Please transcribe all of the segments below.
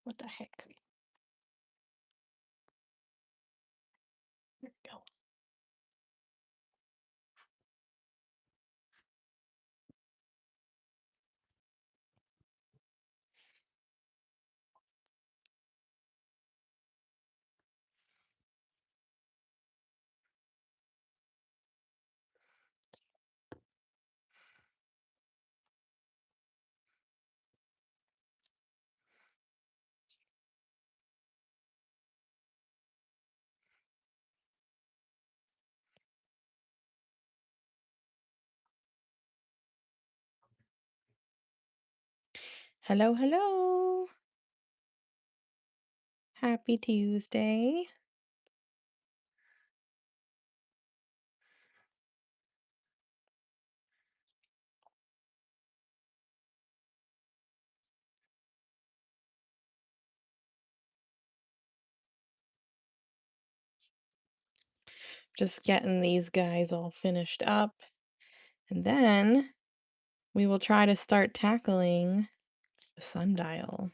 What the heck? There we go. Hello, hello. Happy Tuesday. Just getting these guys all finished up. And then we will try to start tackling the sundial.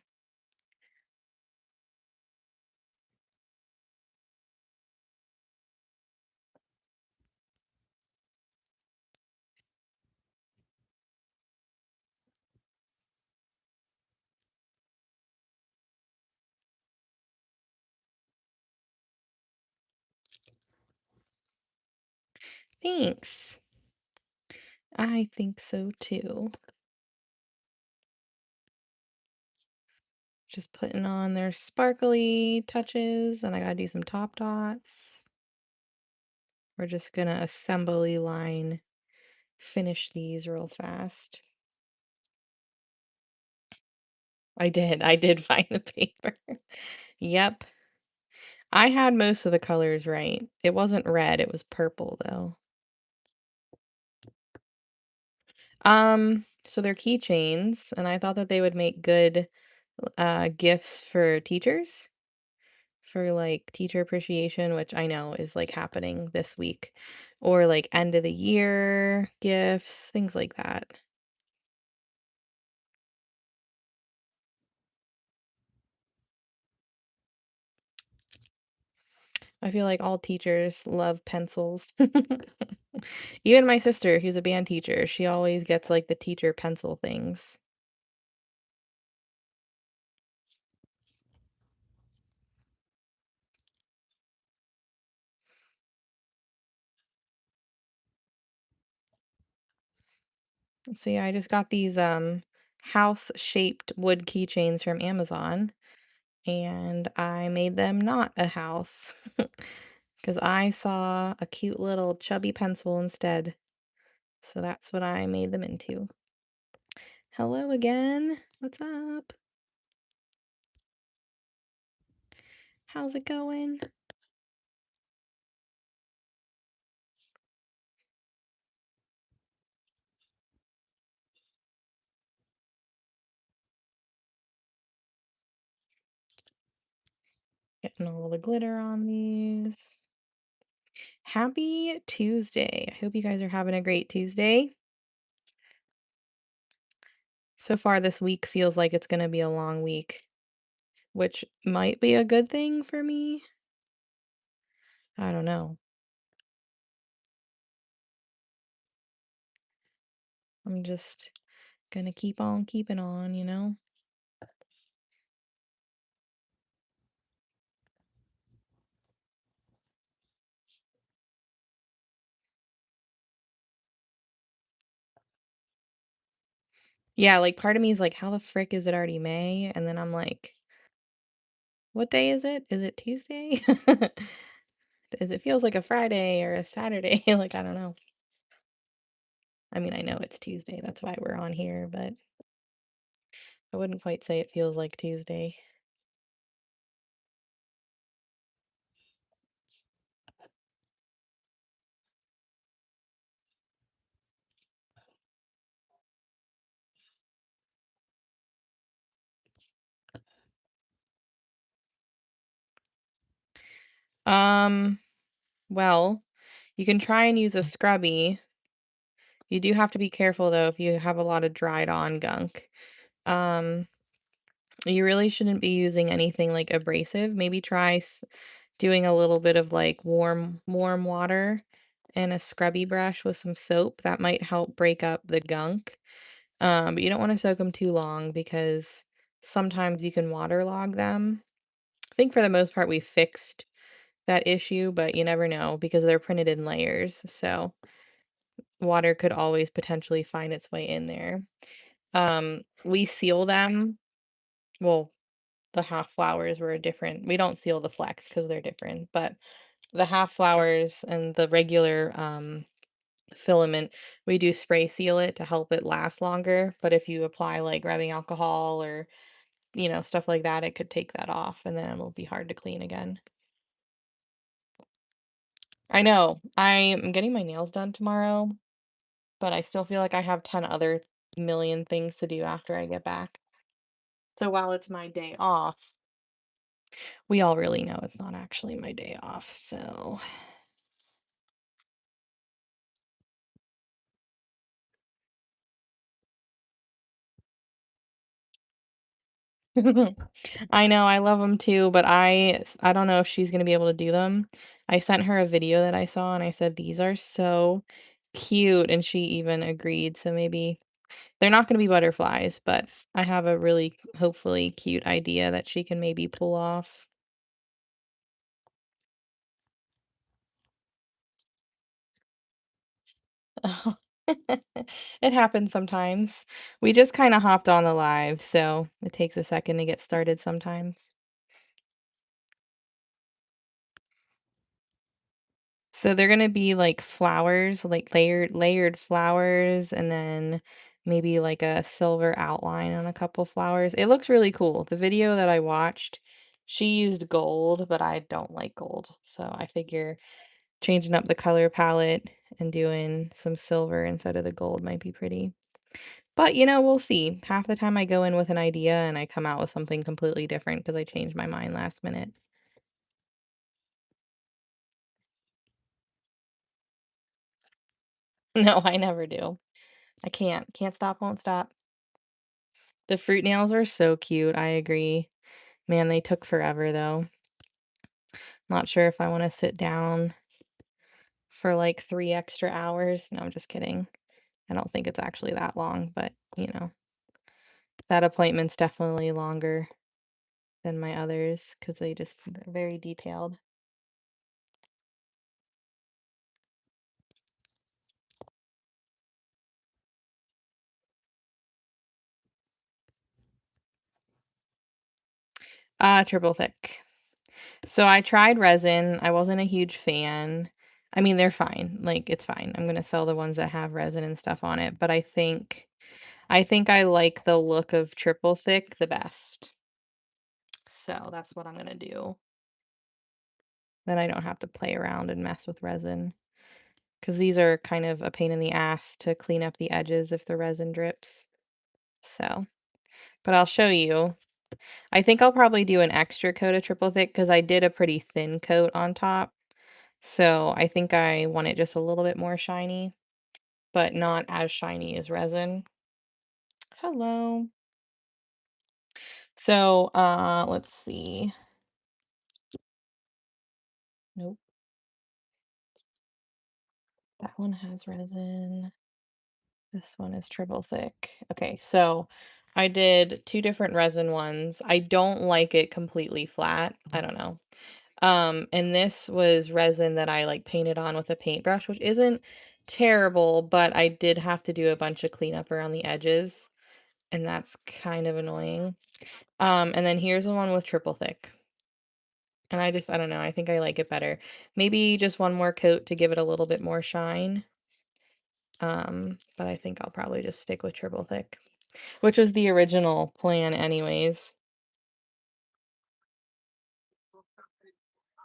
Thanks. I think so too. Just putting on their sparkly touches, and I gotta do some top dots. We're just gonna assembly line finish these real fast. I did find the paper. Yep. I had most of the colors right. It wasn't red, it was purple though. So they're keychains, and I thought that they would make good gifts for teachers, for like teacher appreciation, which I know is like happening this week, or like end of the year gifts, things like that. I feel like all teachers love pencils. Even my sister, who's a band teacher, she always gets like the teacher pencil things. So yeah, I just got these house-shaped wood keychains from Amazon, and I made them not a house because I saw a cute little chubby pencil instead. So that's what I made them into. Hello again. What's up? How's it going? Getting all the glitter on these. Happy Tuesday. I hope you guys are having a great Tuesday. So far this week feels like it's going to be a long week, which might be a good thing for me. I don't know. I'm just gonna keep on keeping on, you know? Yeah, like part of me is like, how the frick is it already May? And then I'm like, what day is it? Is it Tuesday? It feels like a Friday or a Saturday. Like, I don't know. I mean, I know it's Tuesday. That's why we're on here, but I wouldn't quite say it feels like Tuesday. Um, well, you can try and use a scrubby. You do have to be careful though if you have a lot of dried on gunk. Um, You really shouldn't be using anything like abrasive. Maybe try doing a little bit of like warm water and a scrubby brush with some soap. That might help break up the gunk. But you don't want to soak them too long because sometimes you can waterlog them. I think for the most part we fixed that issue, but you never know because they're printed in layers. So water could always potentially find its way in there. We seal them. Well, the half flowers were different. We don't seal the flecks because they're different, but the half flowers and the regular filament, we do spray seal it to help it last longer. But if you apply like rubbing alcohol or, stuff like that, it could take that off and then it'll be hard to clean again. I know. I am getting my nails done tomorrow, but I still feel like I have 10 other million things to do after I get back. So while it's my day off, we all really know it's not actually my day off. So I know, I love them too, but I don't know if she's gonna be able to do them. I sent her a video that I saw and I said, "These are so cute," and she even agreed, so maybe they're not gonna be butterflies, but I have a really, hopefully, cute idea that she can maybe pull off. It happens sometimes. We just kinda hopped on the live, so it takes a second to get started sometimes. So they're gonna be like flowers, like layered flowers, and then maybe like a silver outline on a couple flowers. It looks really cool. The video that I watched, she used gold, but I don't like gold. So I figure changing up the color palette and doing some silver instead of the gold might be pretty. But we'll see. Half the time I go in with an idea and I come out with something completely different because I changed my mind last minute. No, I never do. I can't. Can't stop, won't stop. The fruit nails are so cute, I agree. Man, they took forever though. Not sure if I wanna sit down for, like, 3 extra hours. No, I'm just kidding. I don't think it's actually that long, but, that appointment's definitely longer than my others because they're very detailed. Triple thick. So I tried resin, I wasn't a huge fan. I mean, they're fine, like, it's fine. I'm gonna sell the ones that have resin and stuff on it, but I think I like the look of triple thick the best. So that's what I'm gonna do. Then I don't have to play around and mess with resin. Because these are kind of a pain in the ass to clean up the edges if the resin drips. So, but I'll show you. I think I'll probably do an extra coat of triple thick because I did a pretty thin coat on top. So I think I want it just a little bit more shiny, but not as shiny as resin. Hello. So, let's see. Nope, that one has resin. This one is triple thick. Okay, so I did two different resin ones. I don't like it completely flat. I don't know. And this was resin that I like painted on with a paintbrush, which isn't terrible, but I did have to do a bunch of cleanup around the edges, and that's kind of annoying. And then here's the one with triple thick. And I don't know, I think I like it better. Maybe just one more coat to give it a little bit more shine. But I think I'll probably just stick with triple thick. Which was the original plan anyways.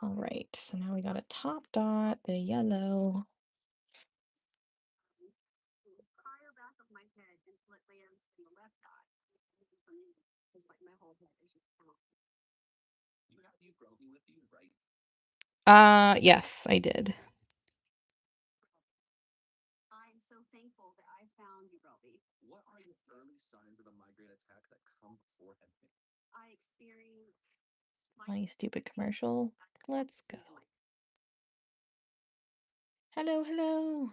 All right, so now we got a top dot, the yellow. Yes, I did. on, you stupid commercial. Let's go. Hello, hello.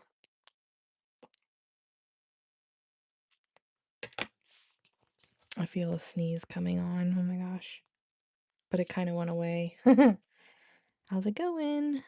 I feel a sneeze coming on. Oh my gosh. But it kind of went away. How's it going?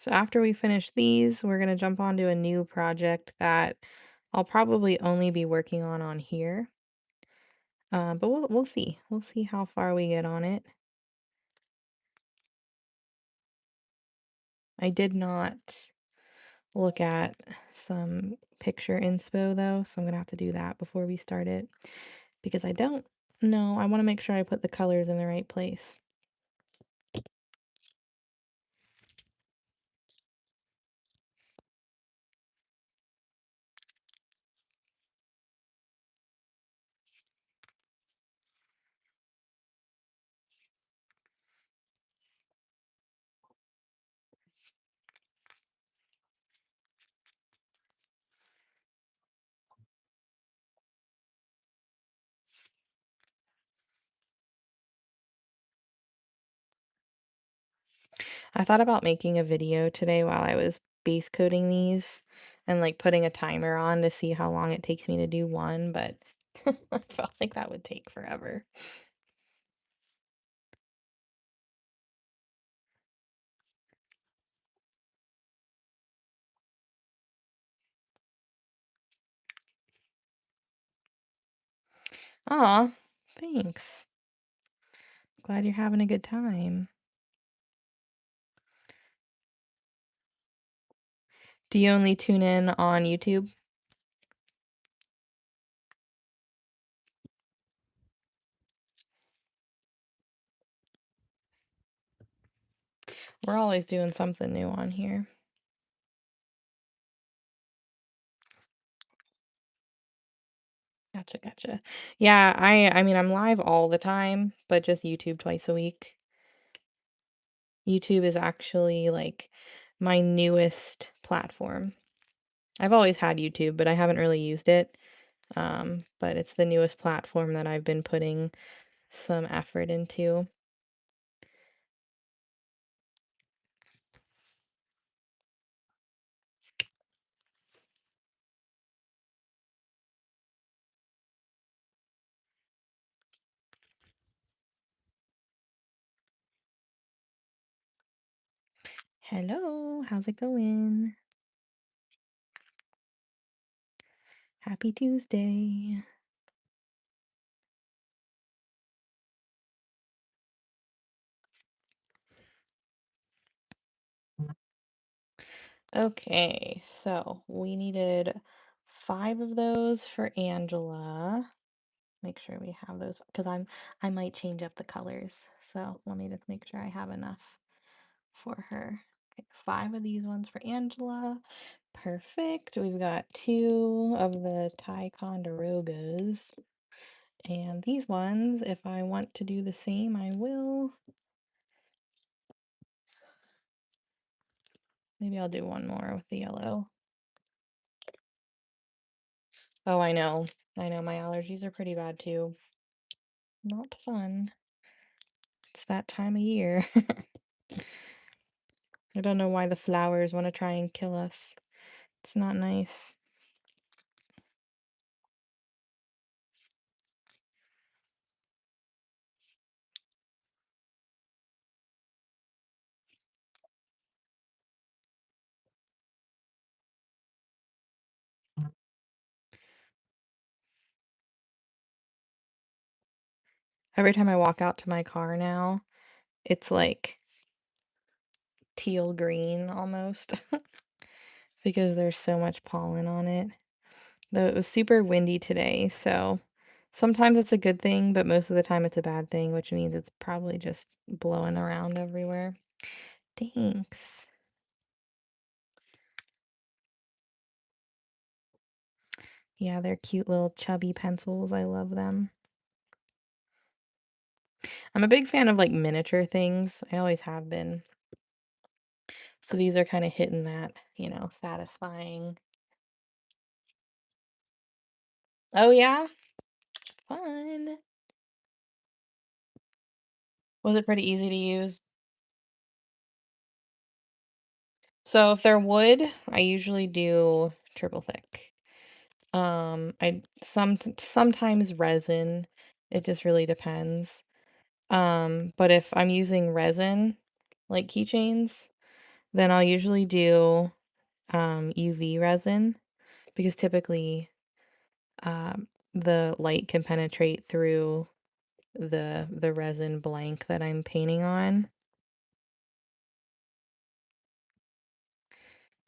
So after we finish these, we're going to jump onto a new project that I'll probably only be working on here. But we'll see. We'll see how far we get on it. I did not look at some picture inspo though, so I'm gonna have to do that before we start it because I don't know. I want to make sure I put the colors in the right place. I thought about making a video today while I was base coating these and like putting a timer on to see how long it takes me to do one, but I felt like that would take forever. Aw, thanks. Glad you're having a good time. Do you only tune in on YouTube? We're always doing something new on here. Gotcha, gotcha. Yeah, I mean I'm live all the time, but just YouTube twice a week. YouTube is actually like my newest platform. I've always had YouTube, but I haven't really used it. But it's the newest platform that I've been putting some effort into. Hello, how's it going? Happy Tuesday. Okay, so we needed 5 of those for Angela. Make sure we have those because I might change up the colors. So let me just make sure I have enough for her. Okay, 5 of these ones for Angela. Perfect. We've got 2 of the Ticonderogas. And these ones, if I want to do the same, I will. Maybe I'll do one more with the yellow. Oh, I know. I know my allergies are pretty bad too. Not fun. It's that time of year. I don't know why the flowers want to try and kill us. It's not nice. Every time I walk out to my car now, it's like teal green almost because there's so much pollen on it. Though it was super windy today, so sometimes it's a good thing, but most of the time it's a bad thing, which means it's probably just blowing around everywhere. Thanks. Yeah, they're cute little chubby pencils. I love them. I'm a big fan of like miniature things. I always have been. So these are kind of hitting that, satisfying. Oh yeah, fun. Was it pretty easy to use? So if they're wood, I usually do triple thick. I sometimes resin. It just really depends. But if I'm using resin, like keychains, then I'll usually do UV resin because typically the light can penetrate through the resin blank that I'm painting on.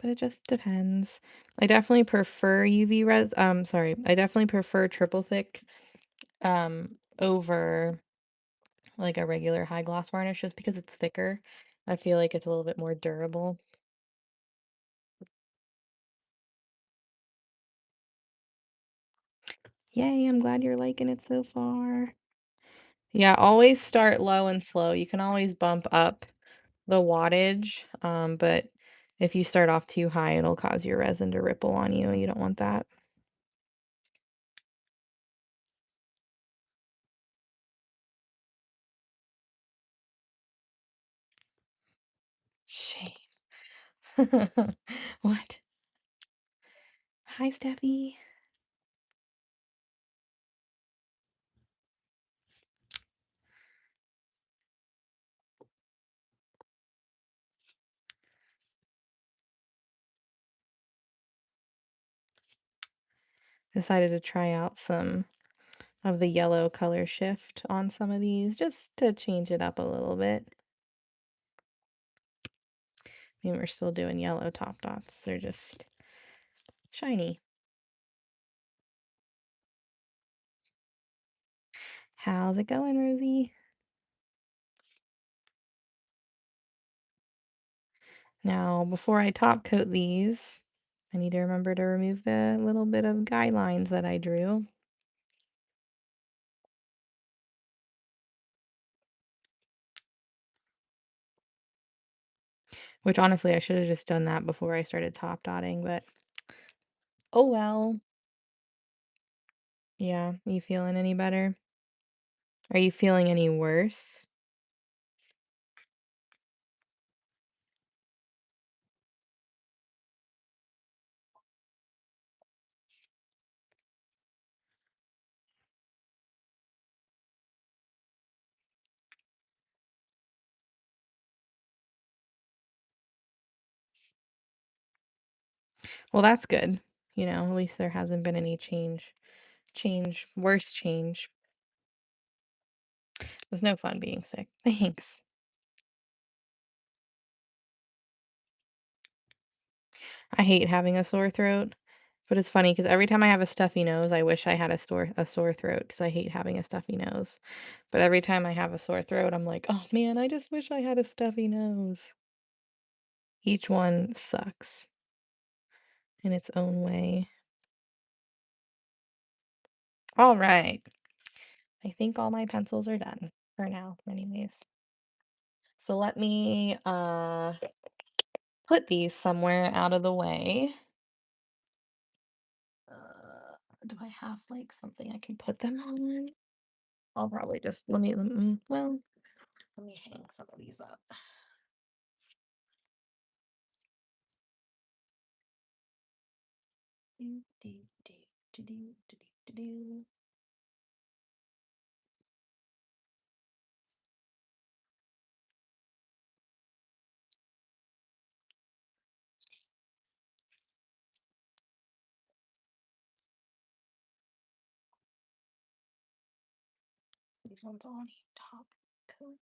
But it just depends. I definitely prefer I definitely prefer triple thick over like a regular high gloss varnish just because it's thicker. I feel like it's a little bit more durable. Yay, I'm glad you're liking it so far. Yeah, always start low and slow. You can always bump up the wattage, but if you start off too high, it'll cause your resin to ripple on you. You don't want that. Shame. What? Hi, Steffi. Decided to try out some of the yellow color shift on some of these just to change it up a little bit. I mean, we're still doing yellow top dots. They're just shiny. How's it going, Rosie? Now, before I top coat these, I need to remember to remove the little bit of guidelines that I drew. Which honestly, I should have just done that before I started top dotting, but oh well. Yeah, you feeling any better? Are you feeling any worse? Well, that's good. At least there hasn't been any worse change. It was no fun being sick. Thanks. I hate having a sore throat, but it's funny because every time I have a stuffy nose, I wish I had a sore throat because I hate having a stuffy nose. But every time I have a sore throat, I'm like, oh man, I just wish I had a stuffy nose. Each one sucks in its own way. All right. I think all my pencils are done for now, anyways. So let me put these somewhere out of the way. Do I have like something I can put them on? I'll probably just let me hang some of these up. Do, do, do, do, do, do, do, do. These ones all need top coat.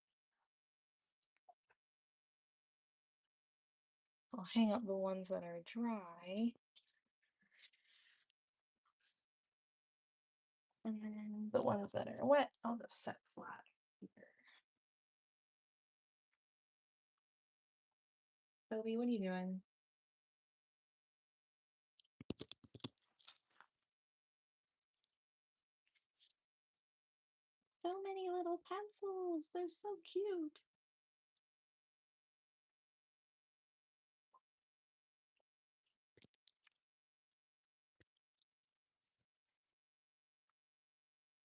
I'll hang up the ones that are dry. And then the ones that are wet, I'll just set flat here. Toby, what are you doing? little pencils. They're so cute.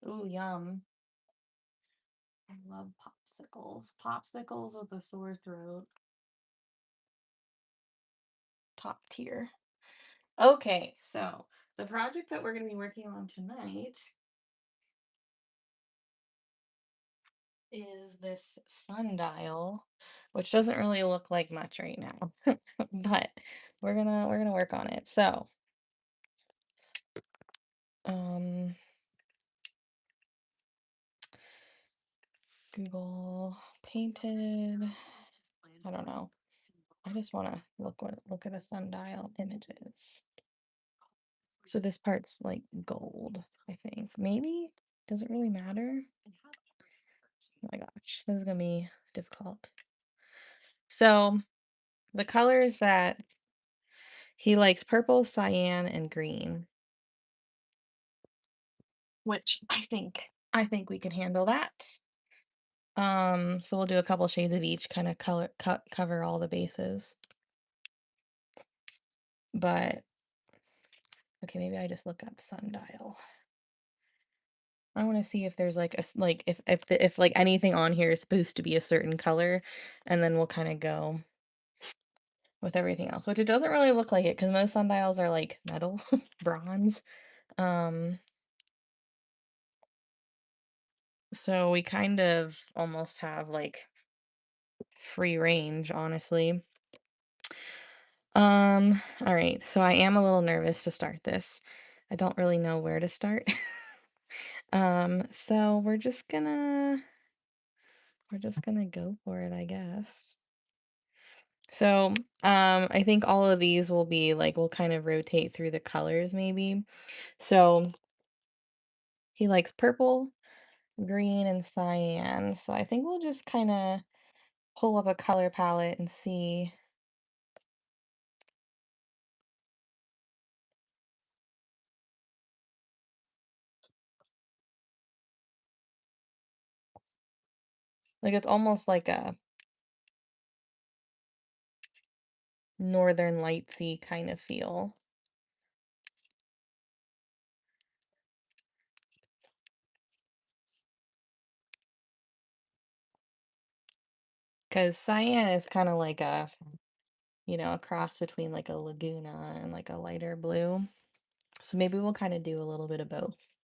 Ooh, yum. I love popsicles. Popsicles with a sore throat. Top tier. Okay, so the project that we're going to be working on tonight is this sundial, which doesn't really look like much right now, but we're gonna work on it. So, um, Google painted. I don't know. I just want to look at a sundial images. So this part's like gold, I think. Maybe? Does it really matter? Oh my gosh, this is gonna be difficult. So the colors that he likes purple, cyan, and green, which I think we can handle that. So we'll do a couple shades of each, kind of cover all the bases. But okay, maybe I just look up sundial. I want to see if there's like like if like anything on here is supposed to be a certain color, and then we'll kind of go with everything else, which it doesn't really look like it because most sundials are like metal, bronze. Um, so we kind of almost have like free range, honestly. All right, so I am a little nervous to start this. I don't really know where to start. So we're just gonna go for it, I guess. So, I think all of these will be like we'll kind of rotate through the colors maybe. So he likes purple, green, and cyan. So I think we'll just kind of pull up a color palette and see. Like it's almost like a northern lightsy kind of feel. Because cyan is kind of like a cross between like a Laguna and like a lighter blue. So maybe we'll kind of do a little bit of both.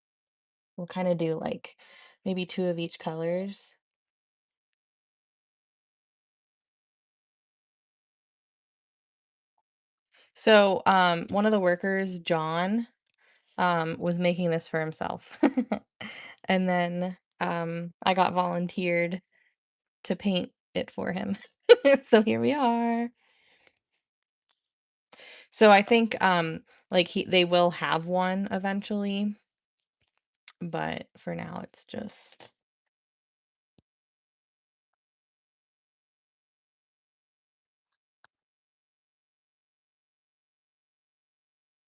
We'll kind of do like maybe two of each colors. So, one of the workers, John, was making this for himself. And then I got volunteered to paint it for him. So here we are. So I think like they will have one eventually, but for now it's just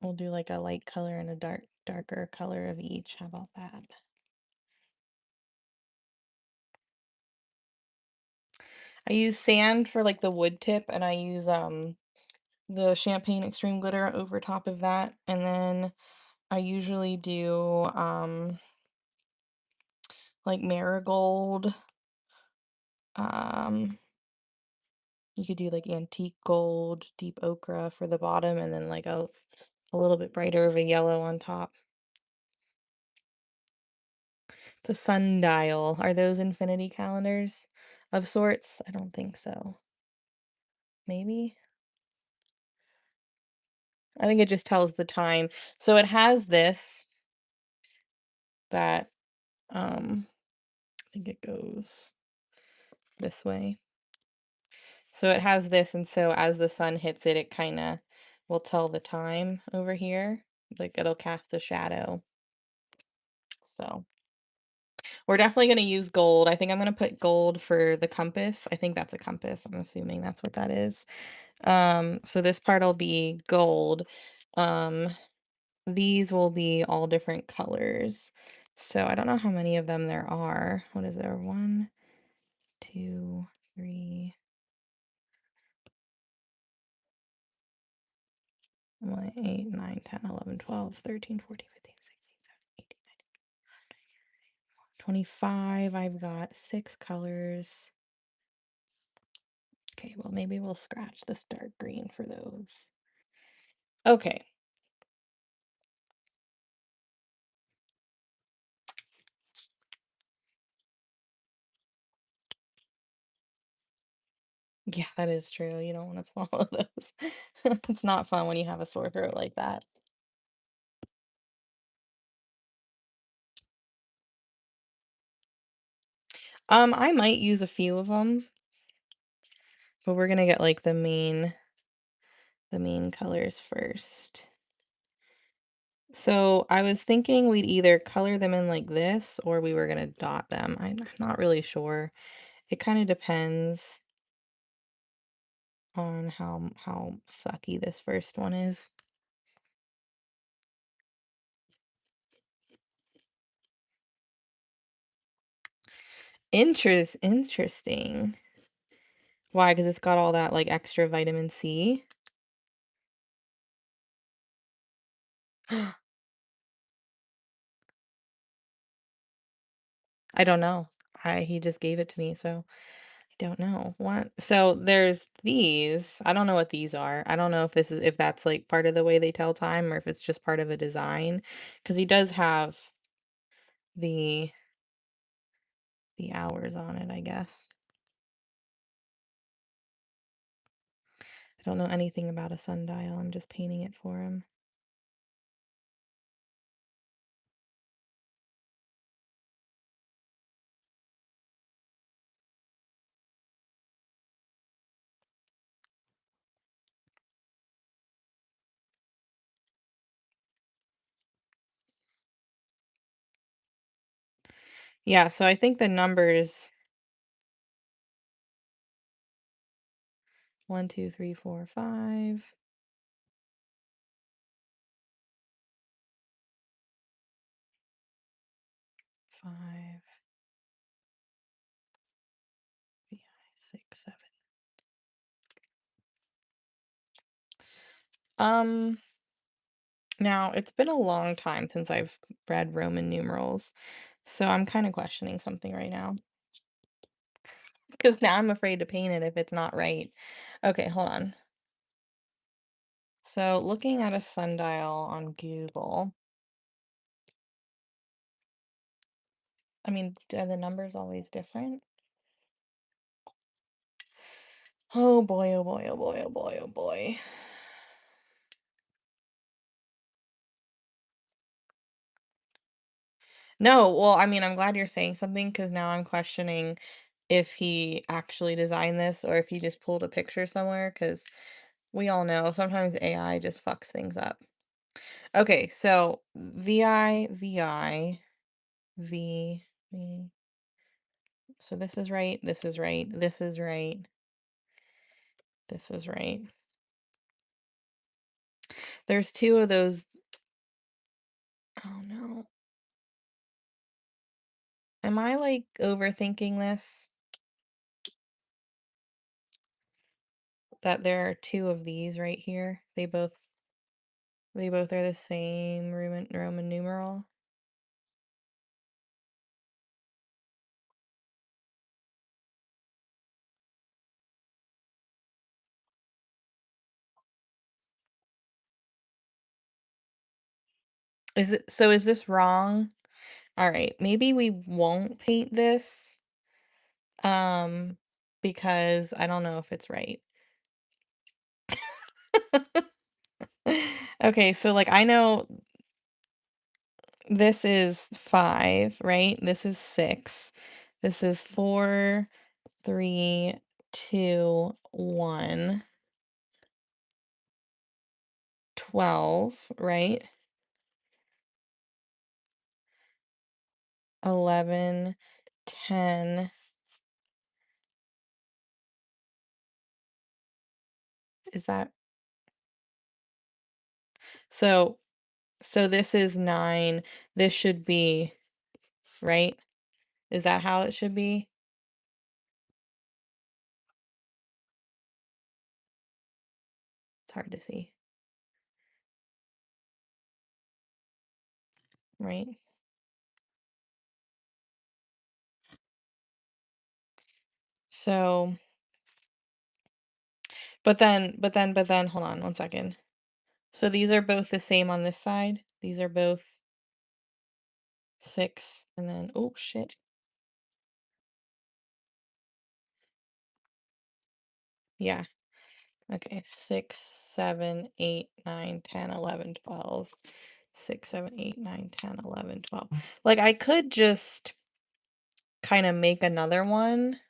we'll do like a light color and a darker color of each. How about that? I use sand for like the wood tip and I use the champagne extreme glitter over top of that, and then I usually do like marigold. Um you could do like antique gold, deep ochre for the bottom, and then like a little bit brighter of a yellow on top. The sundial. Are those infinity calendars of sorts? I don't think so. Maybe. I think it just tells the time. So it has this that I think it goes this way. So it has this, and so as the sun hits it, it kind of will tell the time over here. Like it'll cast a shadow. So we're definitely going to use gold. I think I'm going to put gold for the compass. I think that's a compass. I'm assuming that's what that is. So this part will be gold. Um, these will be all different colors. So I don't know how many of them there are. What is there? 1, 2, 3, 8, 9, 10, 11, 12, 13, 14, 15, 16, 17, 18, 19, 25. I've got 6 colors. Okay, well, maybe we'll scratch this dark green for those. Okay. Yeah, that is true. You don't want to swallow those. It's not fun when you have a sore throat like that. I might use a few of them, but we're gonna get like the main colors first. So I was thinking we'd either color them in like this or we were gonna dot them. I'm not really sure. It kind of depends on how sucky this first one is. Interesting. Why? Because it's got all that like extra vitamin C. I don't know. He just gave it to me, so I don't know. What? So there's these. I don't know what these are. I don't know if that's like part of the way they tell time or if it's just part of a design. Because he does have the the hours on it, I guess. I don't know anything about a sundial. I'm just painting it for him. Yeah, so I think the numbers 1, 2, 3, 4, 5, 5, 6, 7. Um, Now it's been a long time since I've read Roman numerals, so I'm kind of questioning something right now. Because now I'm afraid to paint it if it's not right. Okay, hold on. So looking at a sundial on Google, I mean, are the numbers always different? Oh boy, oh boy, oh boy, oh boy, oh boy. No, well, I mean, I'm glad you're saying something because now I'm questioning if he actually designed this or if he just pulled a picture somewhere because we all know sometimes AI just fucks things up. Okay, so VI, VI, V, V. So this is right, this is right, this is right, this is right. There's two of those. Oh no. Am I like overthinking this? That there are two of these right here. They both are the same Roman numeral. Is this wrong? All right, maybe we won't paint this um because I don't know if it's right. Okay, so like I know this is 5, right? This is 6. This is 4, 3, 2, 1, 12, right? 11, 10. Is that so? So this is 9. This should be right? Is that how it should be? It's hard to see, right? So, but then, hold on one second. So these are both the same on this side. These are both 6, and then, oh shit. Yeah. Okay. 6, 7, 8, 9, 10, 11, 12. 6, 7, 8, 9, 10, 11, 12. Like I could just kind of make another one,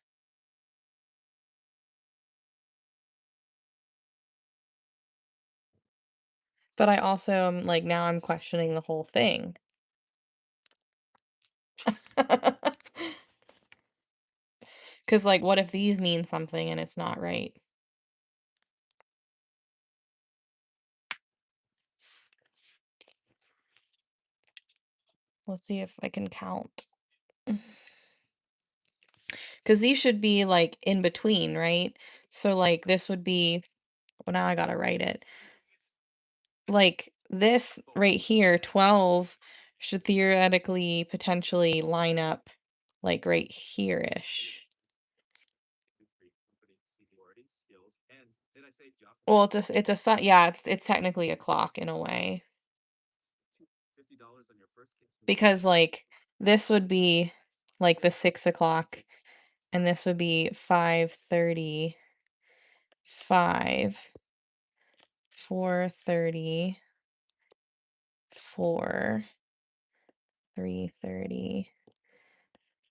but I also am like now I'm questioning the whole thing. Cuz like what if these mean something and it's not right? Let's see if I can count. Cuz these should be like in between, right? So like this would be, well, now I got to write it. Like this right here, 12 should theoretically potentially line up like right here-ish. Well, yeah, it's technically a clock in a way. Because like this would be like the 6 o'clock, and this would be 5:30, 5, 4:30, 4, 3:30,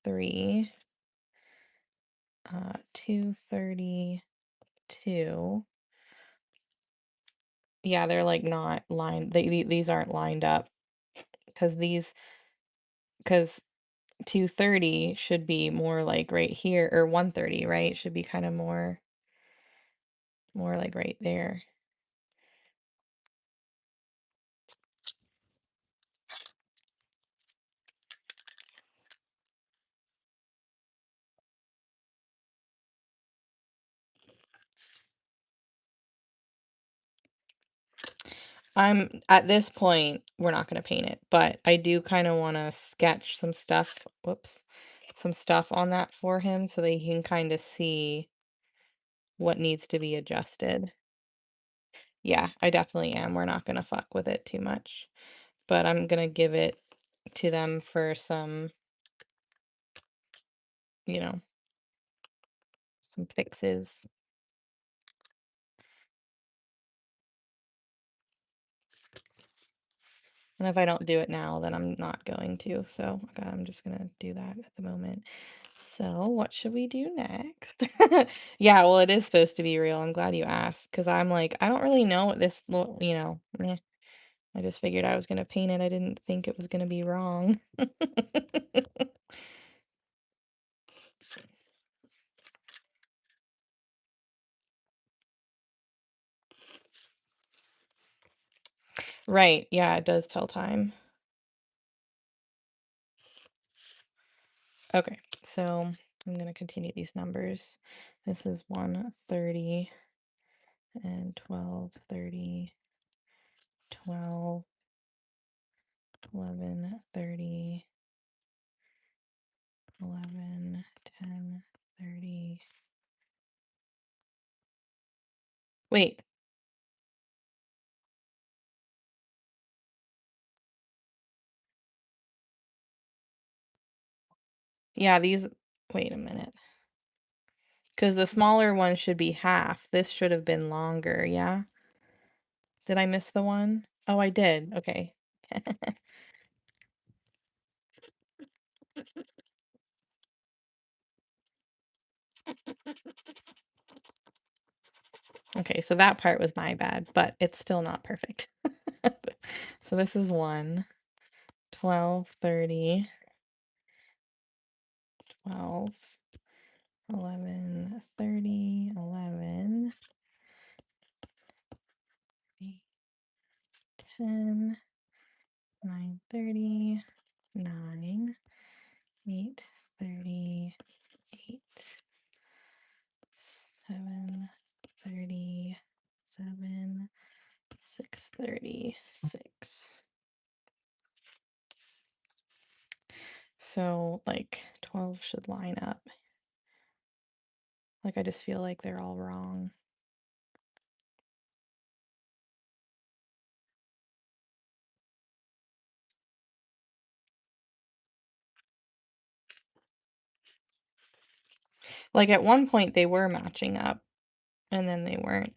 3, 2:30, 2. Yeah, they're like not lined. These aren't lined up because these because 2:30 should be more like right here, or 1:30, right? Should be kind of more like right there. I'm at this point, we're not going to paint it, but I do kind of want to sketch some stuff. Whoops. Some stuff on that for him so that he can kind of see what needs to be adjusted. Yeah, I definitely am. We're not going to fuck with it too much, but I'm going to give it to them for some, you know, some fixes. And if I don't do it now, then I'm not going to. So, okay, I'm just going to do that at the moment. So, what should we do next? Yeah, well, it is supposed to be real. I'm glad you asked because I'm like, I don't really know what this, I just figured I was going to paint it. I didn't think it was going to be wrong. Right. Yeah, it does tell time. Okay. So, I'm going to continue these numbers. This is 1:30 and 12:30, 12, 11:30, 11, 10, 30. Wait. Yeah, these, wait a minute. Because the smaller one should be half. This should have been longer, yeah? Did I miss the one? Oh, I did. Okay. Okay, so that part was my bad, but it's still not perfect. So this is 1, 12, 30, 12, 11, 30, 11, 10, 9:30, 9, 36. So like 12 should line up. Like I just feel like they're all wrong. Like at one point they were matching up and then they weren't.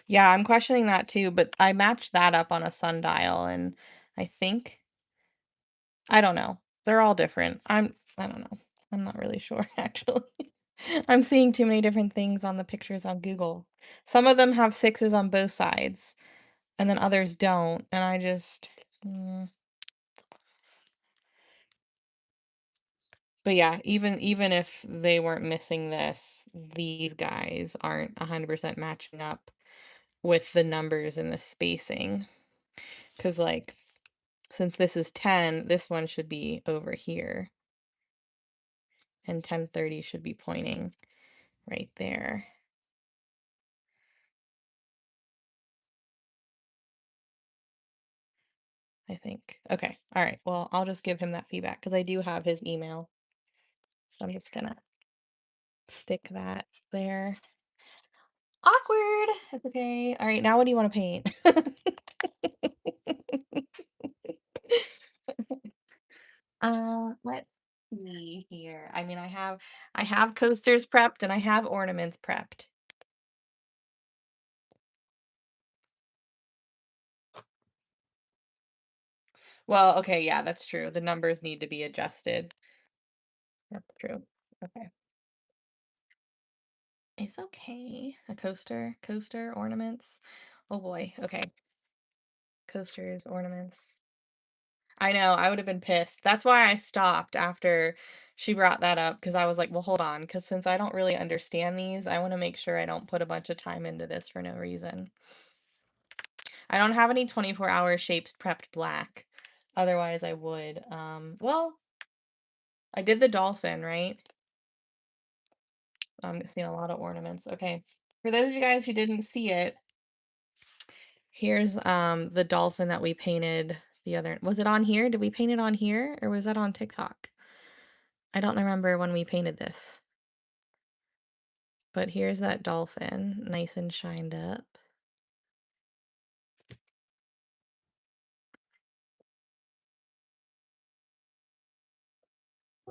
Yeah, I'm questioning that too, but I matched that up on a sundial and I think I don't know. They're all different. I don't know. I'm not really sure actually. I'm seeing too many different things on the pictures on Google. Some of them have sixes on both sides and then others don't, and I just But yeah, even if they weren't missing this, these guys aren't 100% matching up with the numbers and the spacing. Because, like, since this is 10, this one should be over here, and 1030 should be pointing right there, I think. Okay, all right. Well, I'll just give him that feedback because I do have his email. So I'm just gonna stick that there. Awkward. That's okay. All right, now what do you want to paint? Let's see here. I mean, I have coasters prepped and I have ornaments prepped. Well, okay, yeah, that's true. The numbers need to be adjusted. That's true. Okay. It's okay. A coaster, ornaments. Oh boy. Okay. Coasters, ornaments. I know, I would have been pissed. That's why I stopped after she brought that up because I was like, well, hold on, because since I don't really understand these, I want to make sure I don't put a bunch of time into this for no reason. I don't have any 24-hour shapes prepped black. Otherwise, I would. Well, I did the dolphin, right? I'm seeing a lot of ornaments. Okay. For those of you guys who didn't see it, here's the dolphin that we painted the other. Was it on here? Did we paint it on here or was that on TikTok? I don't remember when we painted this. But here's that dolphin, nice and shined up.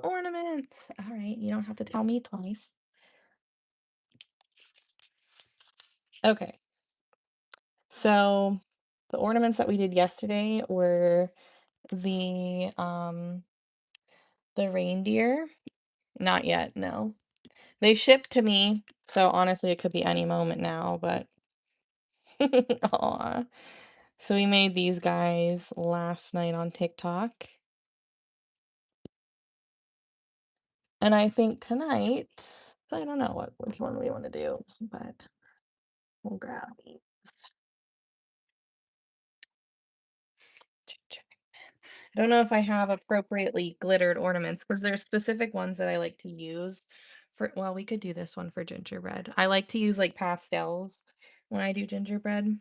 Ornaments. All right, you don't have to tell me twice. Okay. So the ornaments that we did yesterday were the the reindeer. Not yet, no. They shipped to me, so honestly it could be any moment now, but aw. So we made these guys last night on TikTok. And I think tonight, I don't know which one we want to do, but we'll grab these. I don't know if I have appropriately glittered ornaments because there's specific ones that I like to use for, well, we could do this one for gingerbread. I like to use like pastels when I do gingerbread.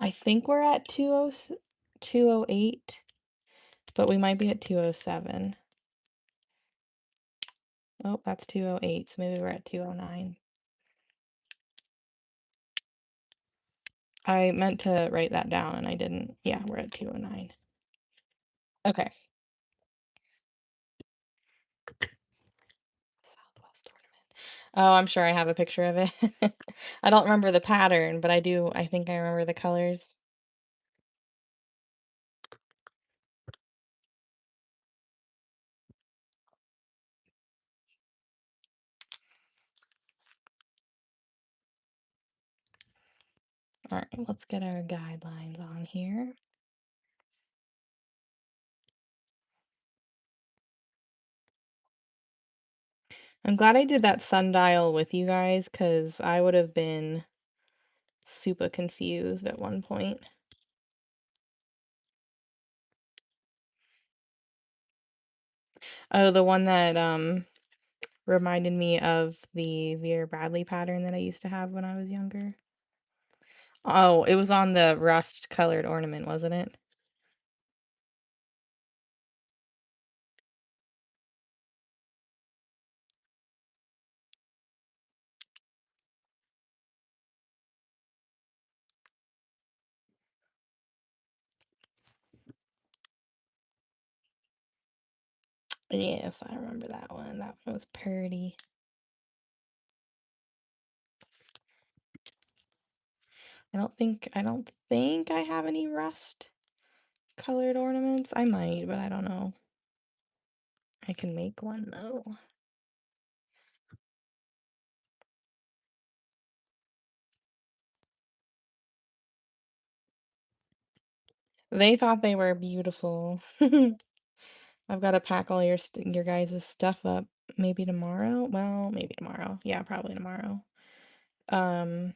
I think we're at 208, but we might be at 207. Oh, that's 208, so maybe we're at 209. I meant to write that down and I didn't. Yeah, we're at 209. Okay. Southwest ornament. Oh, I'm sure I have a picture of it. I don't remember the pattern, but I think I remember the colors. All right, let's get our guidelines on here. I'm glad I did that sundial with you guys because I would have been super confused at one point. Oh, the one that reminded me of the Vera Bradley pattern that I used to have when I was younger. Oh, it was on the rust colored ornament, wasn't it? Yes, I remember that one. That one was pretty. I don't think I have any rust colored ornaments. I might, but I don't know. I can make one though. They thought they were beautiful. I've got to pack all your guys' stuff up maybe tomorrow. Well, maybe tomorrow. Yeah, probably tomorrow. Um,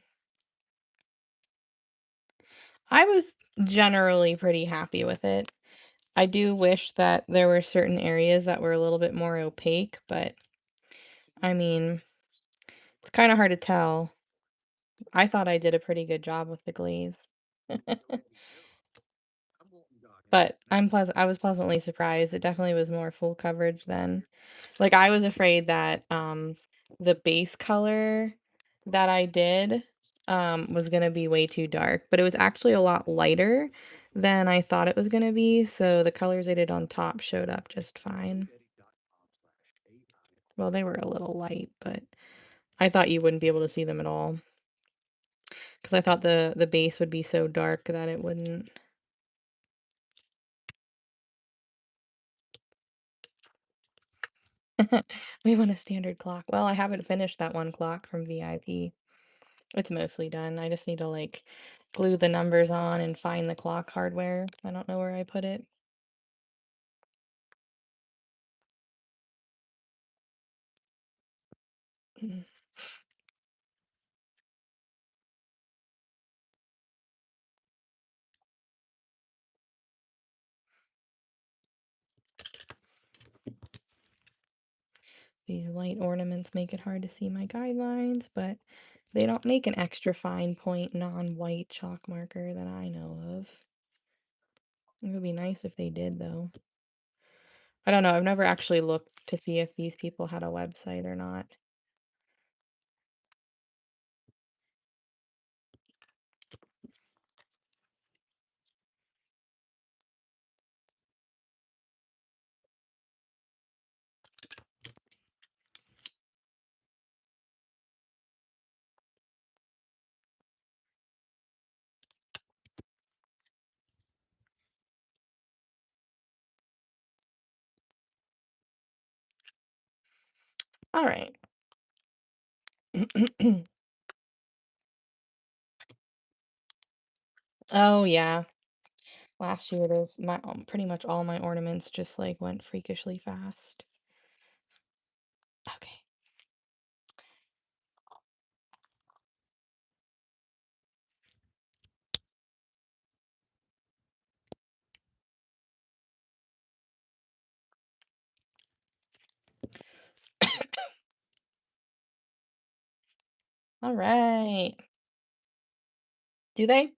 I was generally pretty happy with it. I do wish that there were certain areas that were a little bit more opaque, but I mean, it's kind of hard to tell. I thought I did a pretty good job with the glaze. But I was pleasantly surprised. It definitely was more full coverage than like I was afraid that the base color that I did was gonna be way too dark, but it was actually a lot lighter than I thought it was gonna be, so the colors I did on top showed up just fine. Well, they were a little light, but I thought you wouldn't be able to see them at all because I thought the base would be so dark that it wouldn't. We want a standard clock. Well, I haven't finished that one clock from VIP. It's mostly done. I just need to like glue the numbers on and find the clock hardware. I don't know where I put it. Mm. These light ornaments make it hard to see my guidelines, but they don't make an extra fine point non-white chalk marker that I know of. It would be nice if they did, though. I don't know. I've never actually looked to see if these people had a website or not. All right. Oh, yeah. Last year, those my pretty much all my ornaments just like went freakishly fast. Okay. All right. Do they?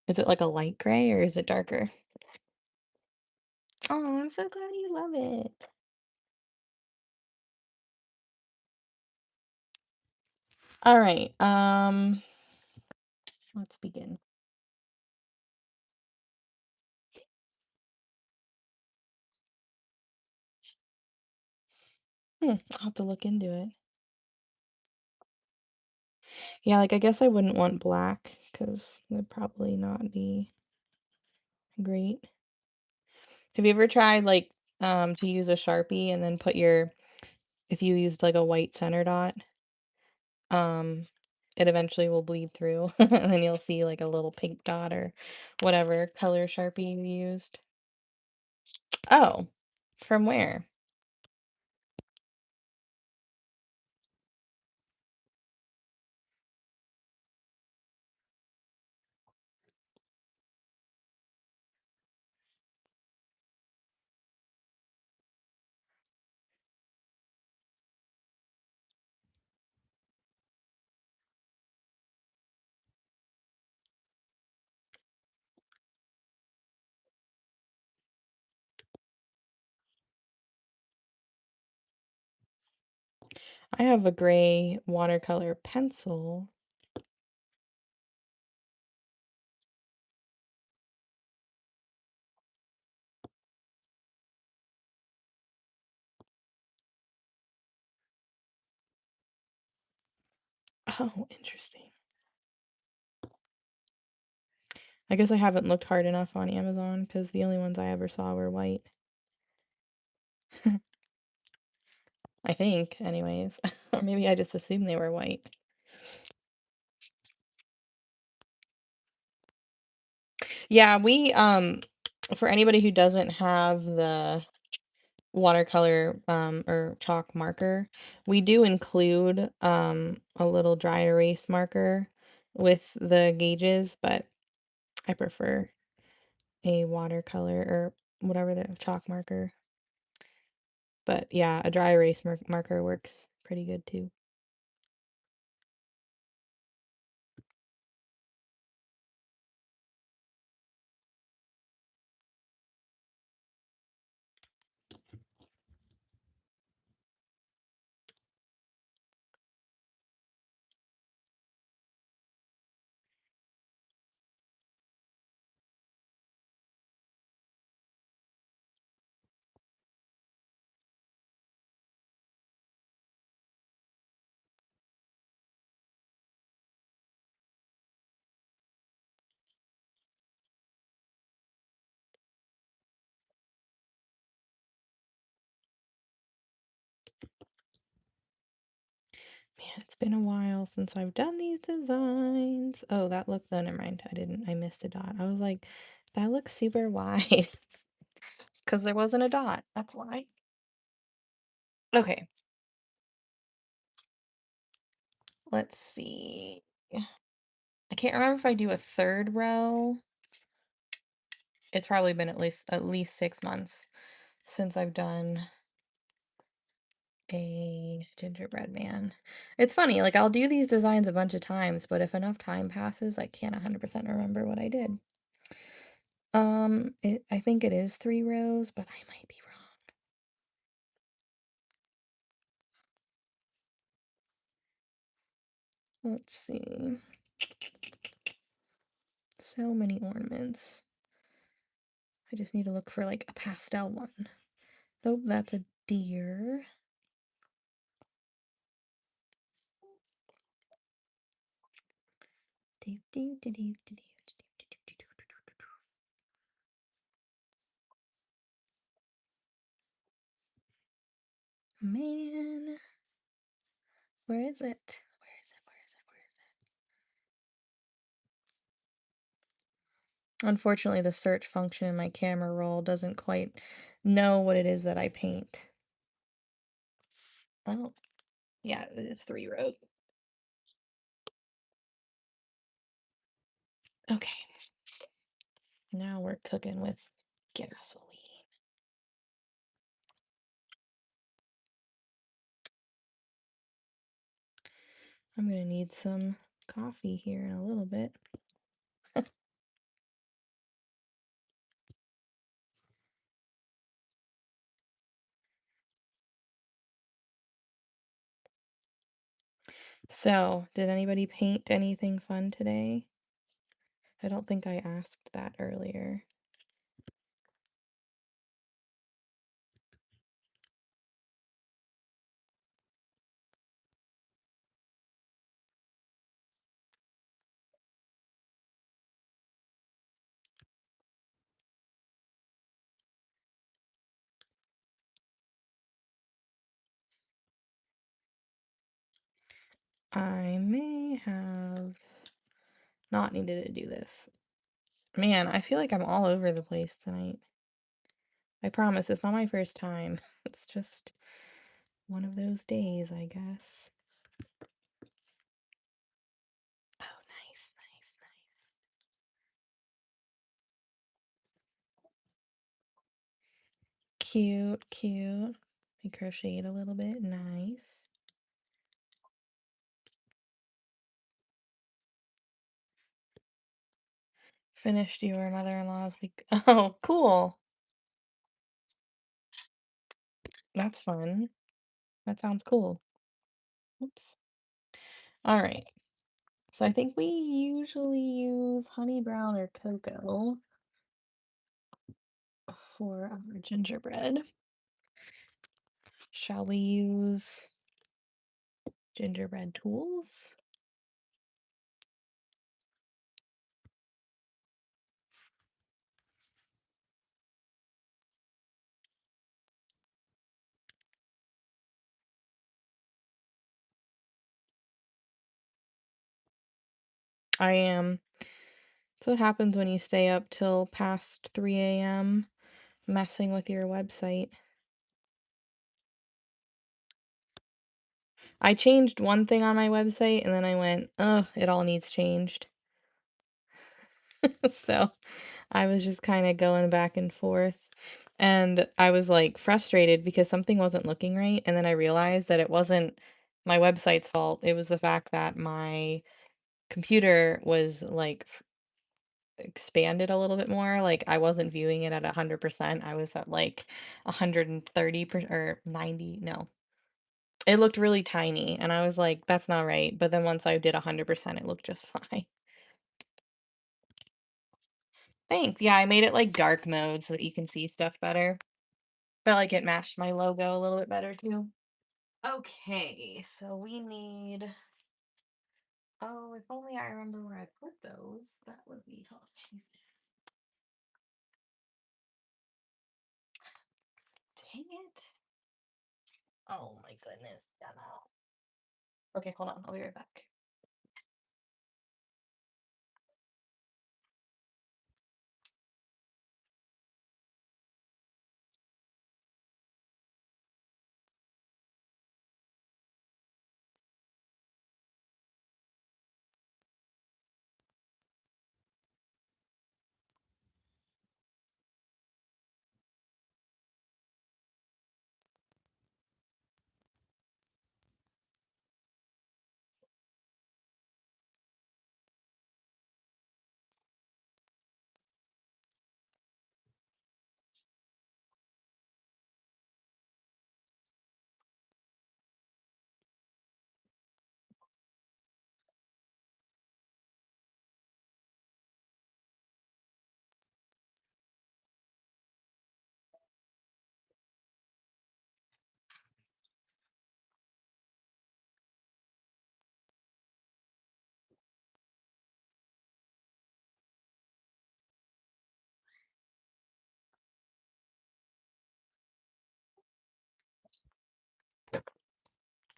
Is it like a light gray or is it darker? Oh, I'm so glad you love it. All right. Let's begin. I'll have to look into it. Yeah, like I guess I wouldn't want black because that'd probably not be great. Have you ever tried like to use a Sharpie and then put your if you used like a white center dot, um it eventually will bleed through, and then you'll see like a little pink dot or whatever color Sharpie you used. Oh, from where? I have a gray watercolor pencil. Oh, interesting. I guess I haven't looked hard enough on Amazon because the only ones I ever saw were white. I think, anyways. Or maybe I just assumed they were white. Yeah, we for anybody who doesn't have the watercolor or chalk marker, we do include a little dry erase marker with the gauges, but I prefer a watercolor or whatever the chalk marker. But yeah, a dry erase marker works pretty good too. Man, it's been a while since I've done these designs. Oh, that looked, no, never mind. I missed a dot. I was like, that looks super wide because there wasn't a dot. That's why. Okay, let's see. I can't remember if I do a third row. It's probably been at least 6 months since I've done a gingerbread man. It's funny, like I'll do these designs a bunch of times, but if enough time passes, I can't 100% remember what I did. I think it is 3 rows, but I might be wrong. Let's see. So many ornaments. I just need to look for like a pastel one. Nope, that's a deer. Man, where is it? Where is it? Where is it? Where is it? Unfortunately, the search function in my camera roll doesn't quite know what it is that I paint. Oh, yeah, it's 3 rows. Okay, now we're cooking with gasoline. I'm gonna need some coffee here in a little bit. So, did anybody paint anything fun today? I don't think I asked that earlier. I may have not needed to do this. Man, I feel like I'm all over the place tonight. I promise it's not my first time. It's just one of those days, I guess. Oh, nice, nice, nice. Cute, cute. I crocheted a little bit. Nice. Finished your mother-in-law's week. Oh, cool. That's fun. That sounds cool. Oops. All right. So I think we usually use honey brown or cocoa for our gingerbread. Shall we use gingerbread tools? I am. That's what happens when you stay up till past 3 a.m. messing with your website. I changed one thing on my website and then I went, ugh, it all needs changed. So I was just kind of going back and forth. And I was like frustrated because something wasn't looking right. And then I realized that it wasn't my website's fault. It was the fact that my computer was like expanded a little bit more. Like I wasn't viewing it at 100%. I was at like 130% or 90. No, it looked really tiny. And I was like, that's not right. But then once I did 100%, it looked just fine. Thanks. Yeah, I made it like dark mode so that you can see stuff better. Felt like it matched my logo a little bit better too. Okay, so we need. Oh, if only I remember where I put those, that would be. Oh, Jesus. Dang it. Oh my goodness, Jenna. Okay, hold on. I'll be right back.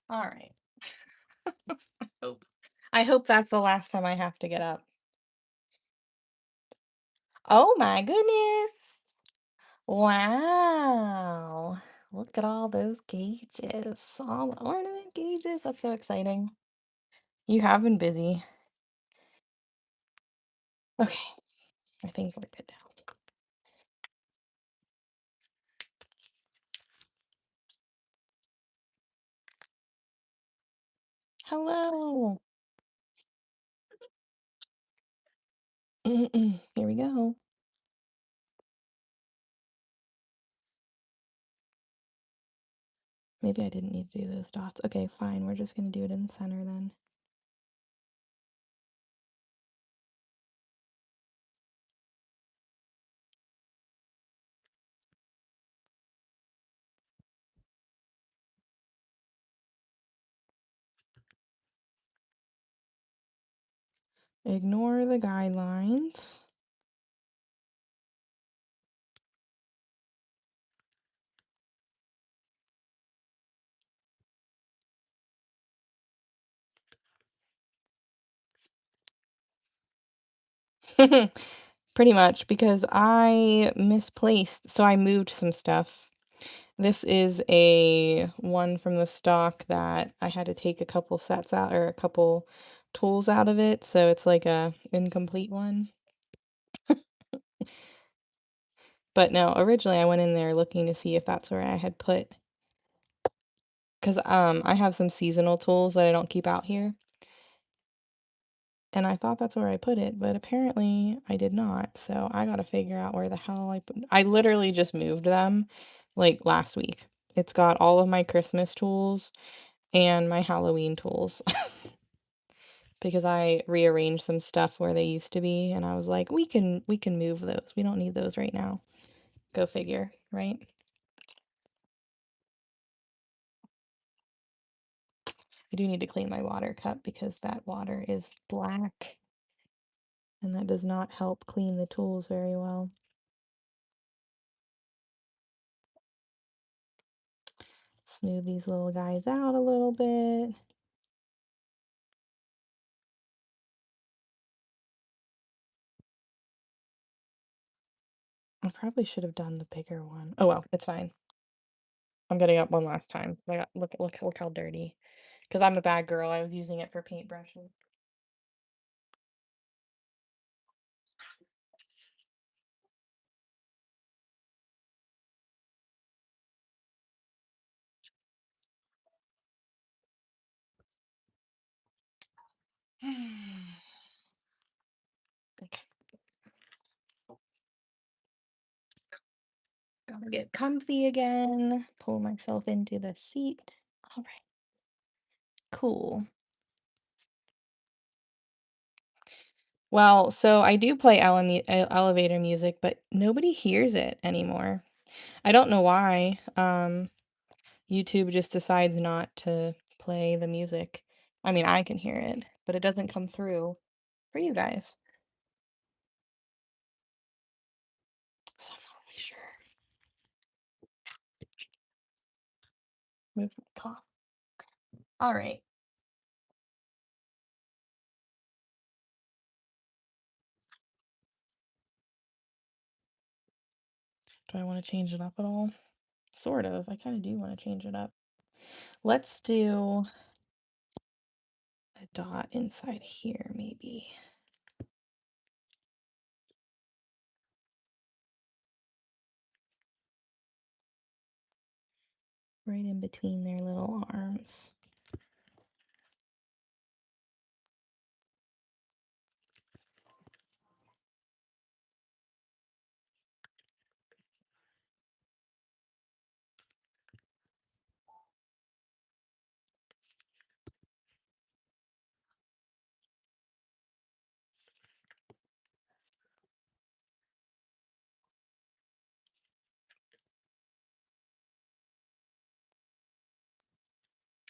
All right. Hope. I hope that's the last time I have to get up. Oh my goodness. Wow. Look at all those gauges. All the ornament gauges. That's so exciting. You have been busy. Okay, I think we're good now. Hello. Here we go. Maybe I didn't need to do those dots. Okay, fine. We're just going to do it in the center then. Ignore the guidelines. Pretty much because I misplaced, so I moved some stuff. This is a one from the stock that I had to take a couple sets out or a couple tools out of it, so it's like a incomplete one. But no, originally I went in there looking to see if that's where I had put, because I have some seasonal tools that I don't keep out here, and I thought that's where I put it, but apparently I did not. So I gotta figure out where the hell I put. I literally just moved them like last week. It's got all of my Christmas tools and my Halloween tools because I rearranged some stuff where they used to be, and I was like, we can move those. We don't need those right now. Go figure, right? I do need to clean my water cup because that water is black and that does not help clean the tools very well. Smooth these little guys out a little bit. I probably should have done the bigger one. Oh well, it's fine. I'm getting up one last time. I got look how dirty. Because I'm a bad girl. I was using it for paintbrushes. Gotta get comfy again. Pull myself into the seat. All right, cool. Well, so I do play elevator music, but nobody hears it anymore. I don't know why. YouTube just decides not to play the music. I mean, I can hear it, but it doesn't come through for you guys. So I'm not really sure. Move my cough. All right. Do I want to change it up at all? Sort of. I kind of do want to change it up. Let's do a dot inside here, maybe. Right in between their little arms.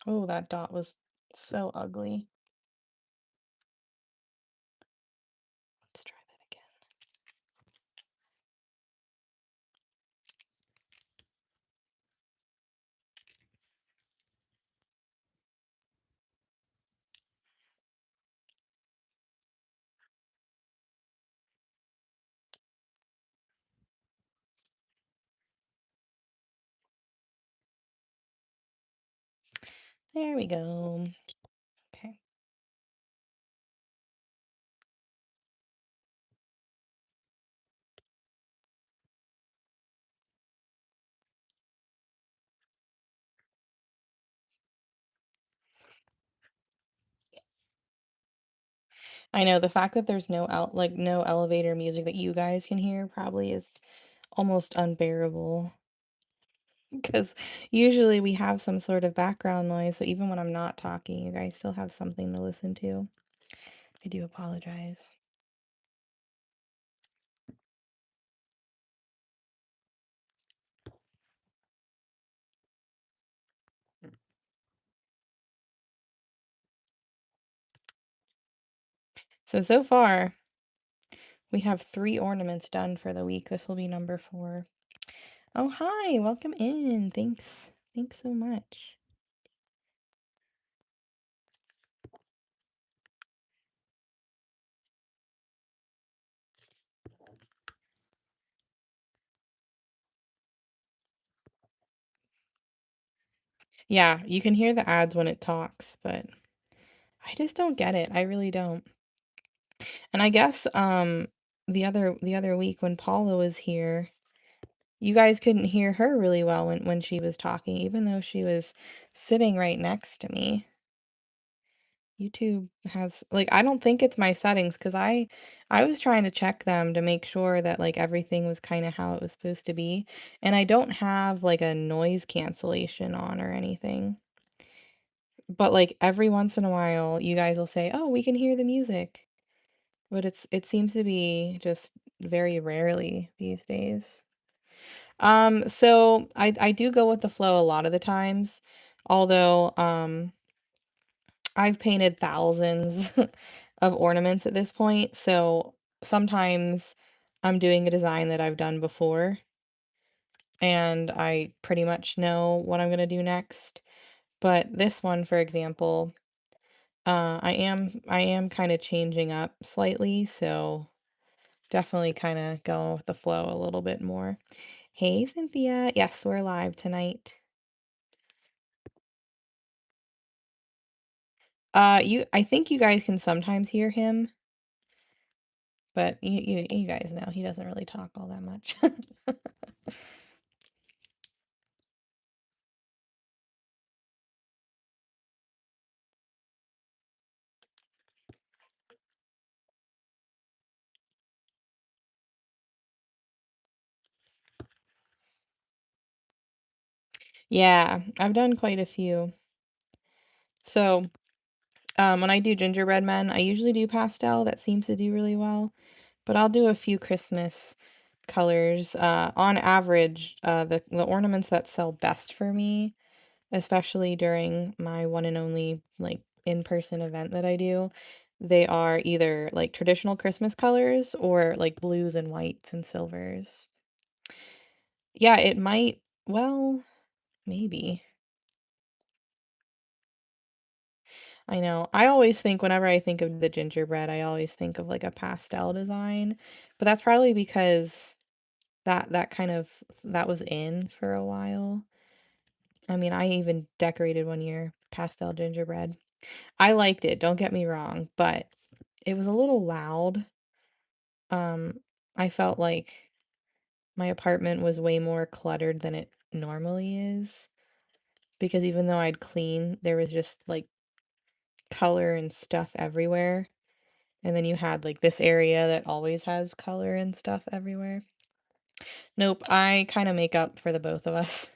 Oh, that dot was so ugly. Let's try that again. There we go. Okay. I know the fact that there's no elevator music that you guys can hear probably is almost unbearable. Because usually we have some sort of background noise, so even when I'm not talking, you guys still have something to listen to. I do apologize. So far, we have 3 ornaments done for the week. This will be number 4. Oh, hi, welcome in. Thanks. Thanks so much. Yeah, you can hear the ads when it talks, but I just don't get it. I really don't. And I guess the other week when Paula was here, you guys couldn't hear her really well when she was talking, even though she was sitting right next to me. YouTube has like I don't think it's my settings because I was trying to check them to make sure that like everything was kind of how it was supposed to be. And I don't have like a noise cancellation on or anything. But like every once in a while you guys will say, "Oh, we can hear the music." But it seems to be just very rarely these days. So I do go with the flow a lot of the times, although I've painted thousands of ornaments at this point, so sometimes I'm doing a design that I've done before and I pretty much know what I'm gonna do next. But this one, for example, I am kind of changing up slightly, so definitely kind of go with the flow a little bit more. Hey, Cynthia. Yes, we're live tonight. I think you guys can sometimes hear him, but you guys know he doesn't really talk all that much. Yeah, I've done quite a few. So, when I do gingerbread men, I usually do pastel. That seems to do really well. But I'll do a few Christmas colors. On average, the ornaments that sell best for me, especially during my one and only like in-person event that I do, they are either like traditional Christmas colors or like blues and whites and silvers. Yeah, it might, well, maybe. I know. I always think whenever I think of the gingerbread, I always think of like a pastel design, but that's probably because that kind of that was in for a while. I mean, I even decorated one year pastel gingerbread. I liked it, don't get me wrong, but it was a little loud. Um, I felt like my apartment was way more cluttered than it normally is because even though I'd clean, there was just like color and stuff everywhere. And then you had like this area that always has color and stuff everywhere. Nope, I kind of make up for the both of us.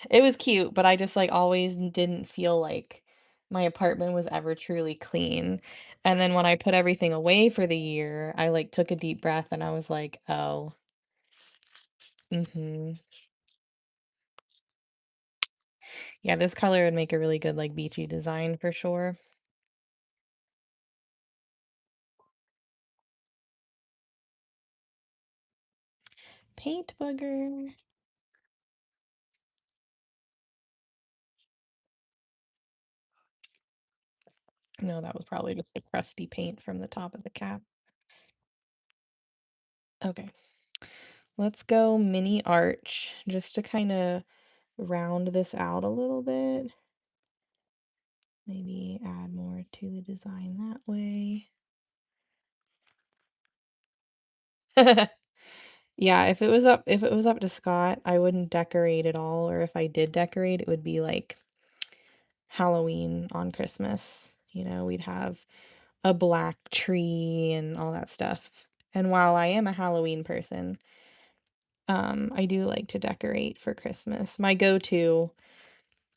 It was cute, but I just like always didn't feel like my apartment was ever truly clean. And then when I put everything away for the year, I like took a deep breath and I was like, "Oh, mm-hmm. Yeah, this color would make a really good like beachy design for sure." Paint booger. No, that was probably just a crusty paint from the top of the cap. Okay. Let's go mini arch just to kind of round this out a little bit. Maybe add more to the design that way. Yeah, if it was up to Scott, I wouldn't decorate at all, or if I did decorate, it would be like Halloween on Christmas. We'd have a black tree and all that stuff. And while I am a Halloween person, I do like to decorate for Christmas. My go-to,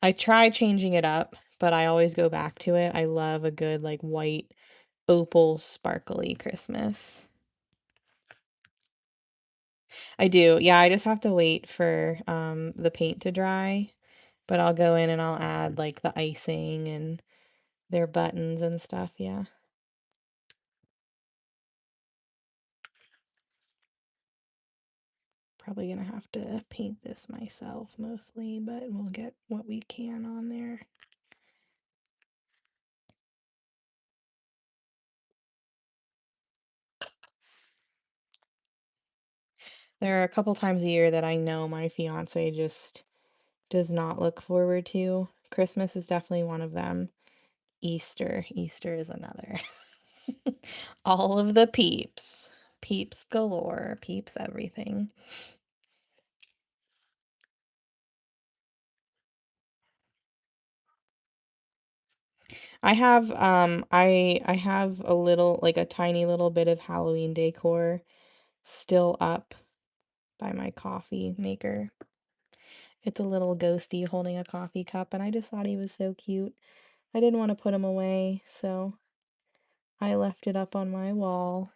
I try changing it up, but I always go back to it. I love a good like white opal sparkly Christmas. I do. Yeah, I just have to wait for the paint to dry, but I'll go in and I'll add like the icing and their buttons and stuff, yeah. Probably gonna have to paint this myself mostly, but we'll get what we can on there. There are a couple times a year that I know my fiance just does not look forward to. Christmas is definitely one of them. Easter is another. All of the peeps. Peeps galore, peeps everything. I have a little like a tiny little bit of Halloween decor still up by my coffee maker. It's a little ghosty holding a coffee cup, and I just thought he was so cute. I didn't want to put him away, so I left it up on my wall.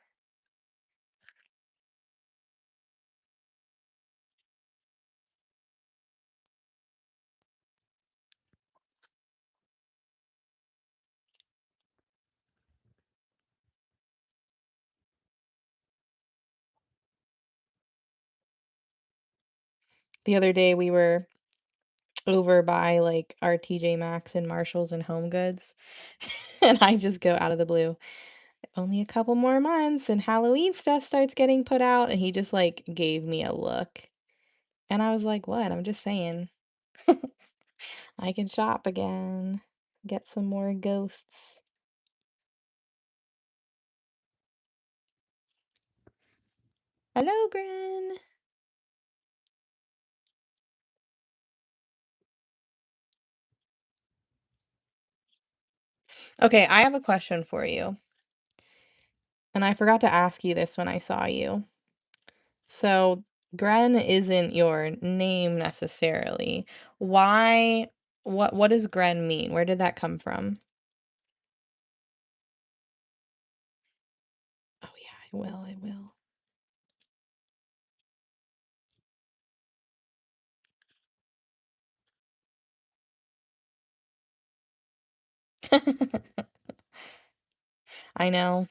The other day we were over by like our TJ Maxx and Marshalls and Home Goods, and I just go out of the blue. Only a couple more months and Halloween stuff starts getting put out, and he just like gave me a look. And I was like, "What?" I'm just saying. I can shop again. Get some more ghosts. Hello, Gren. Okay, I have a question for you. And I forgot to ask you this when I saw you. So, Gren isn't your name necessarily. Why, what does Gren mean? Where did that come from? Oh yeah, I will, I will. I know.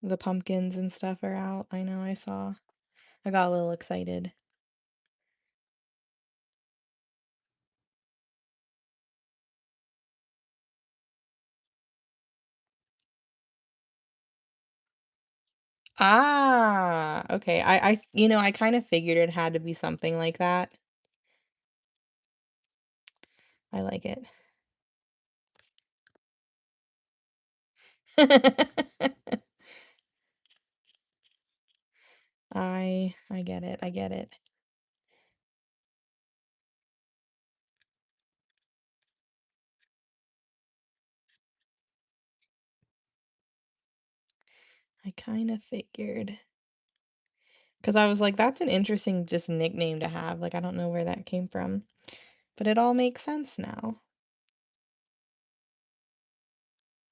The pumpkins and stuff are out. I know, I saw. I got a little excited. Ah, okay. I kind of figured it had to be something like that. I like it. I get it. I get it. I kind of figured. Because I was like, that's an interesting just nickname to have. Like, I don't know where that came from. But it all makes sense now.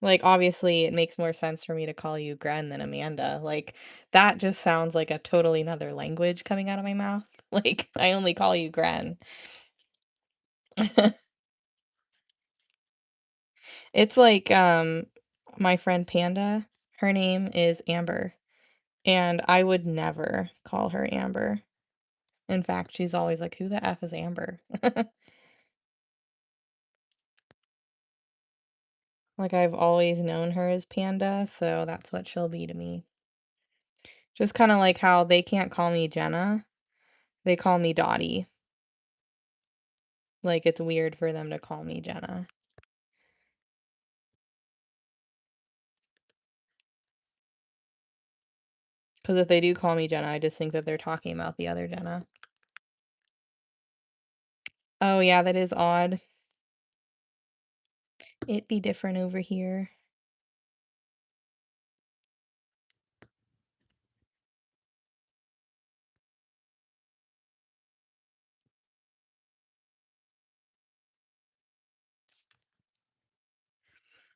Like, obviously, it makes more sense for me to call you Gren than Amanda. Like, that just sounds like a totally another language coming out of my mouth. Like, I only call you Gren. It's like, my friend Panda, her name is Amber, and I would never call her Amber. In fact, she's always like, "Who the F is Amber?" Like, I've always known her as Panda, so that's what she'll be to me. Just kinda like how they can't call me Jenna, they call me Dottie. Like, it's weird for them to call me Jenna. Because if they do call me Jenna, I just think that they're talking about the other Jenna. Oh, yeah, that is odd. It'd be different over here.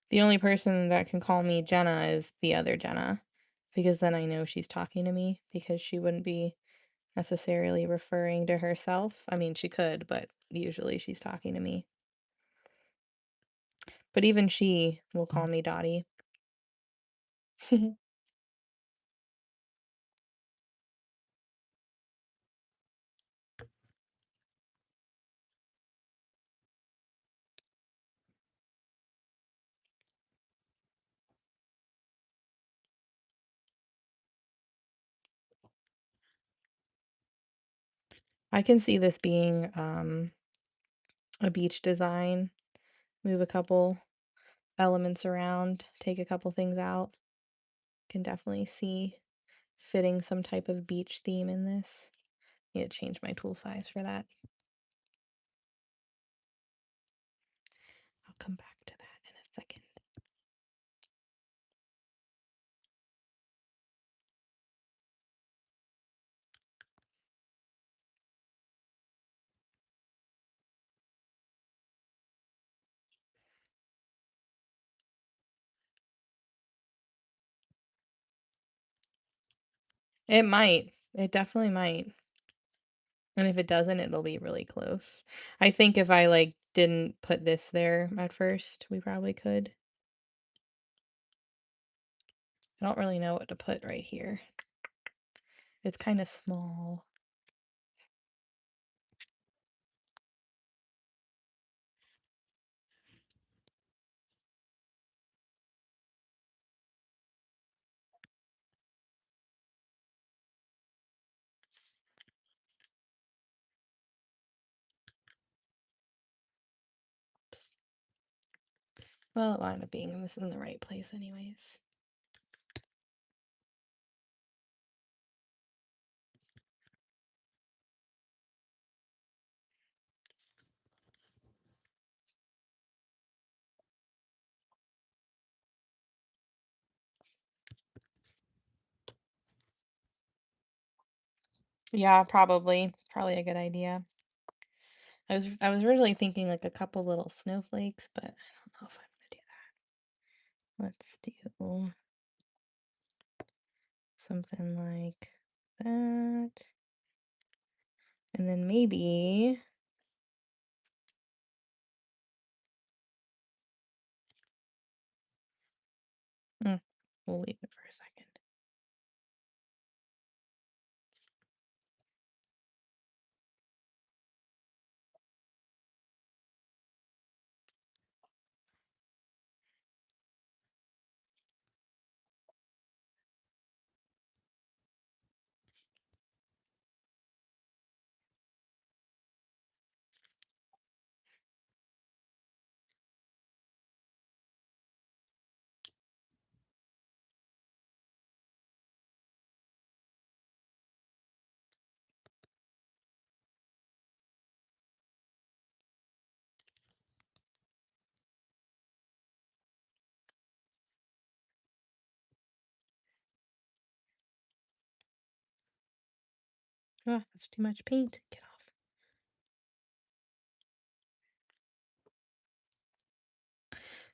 The only person that can call me Jenna is the other Jenna, because then I know she's talking to me, because she wouldn't be necessarily referring to herself. I mean, she could, but usually she's talking to me. But even she will call me Dottie. I can see this being a beach design. Move a couple elements around, take a couple things out. Can definitely see fitting some type of beach theme in this. Need to change my tool size for that. I'll come back to that in a second. It might. It definitely might. And if it doesn't, it'll be really close. I think if I like didn't put this there at first, we probably could. I don't really know what to put right here. It's kind of small. Oops. Well, it wound up being this in the right place anyways. Yeah, probably. Probably a good idea. I was originally thinking like a couple little snowflakes, but I don't know if I'm gonna do that. Let's do something like that. And then maybe mm, we'll leave it for a second. Oh, that's too much paint. Get off.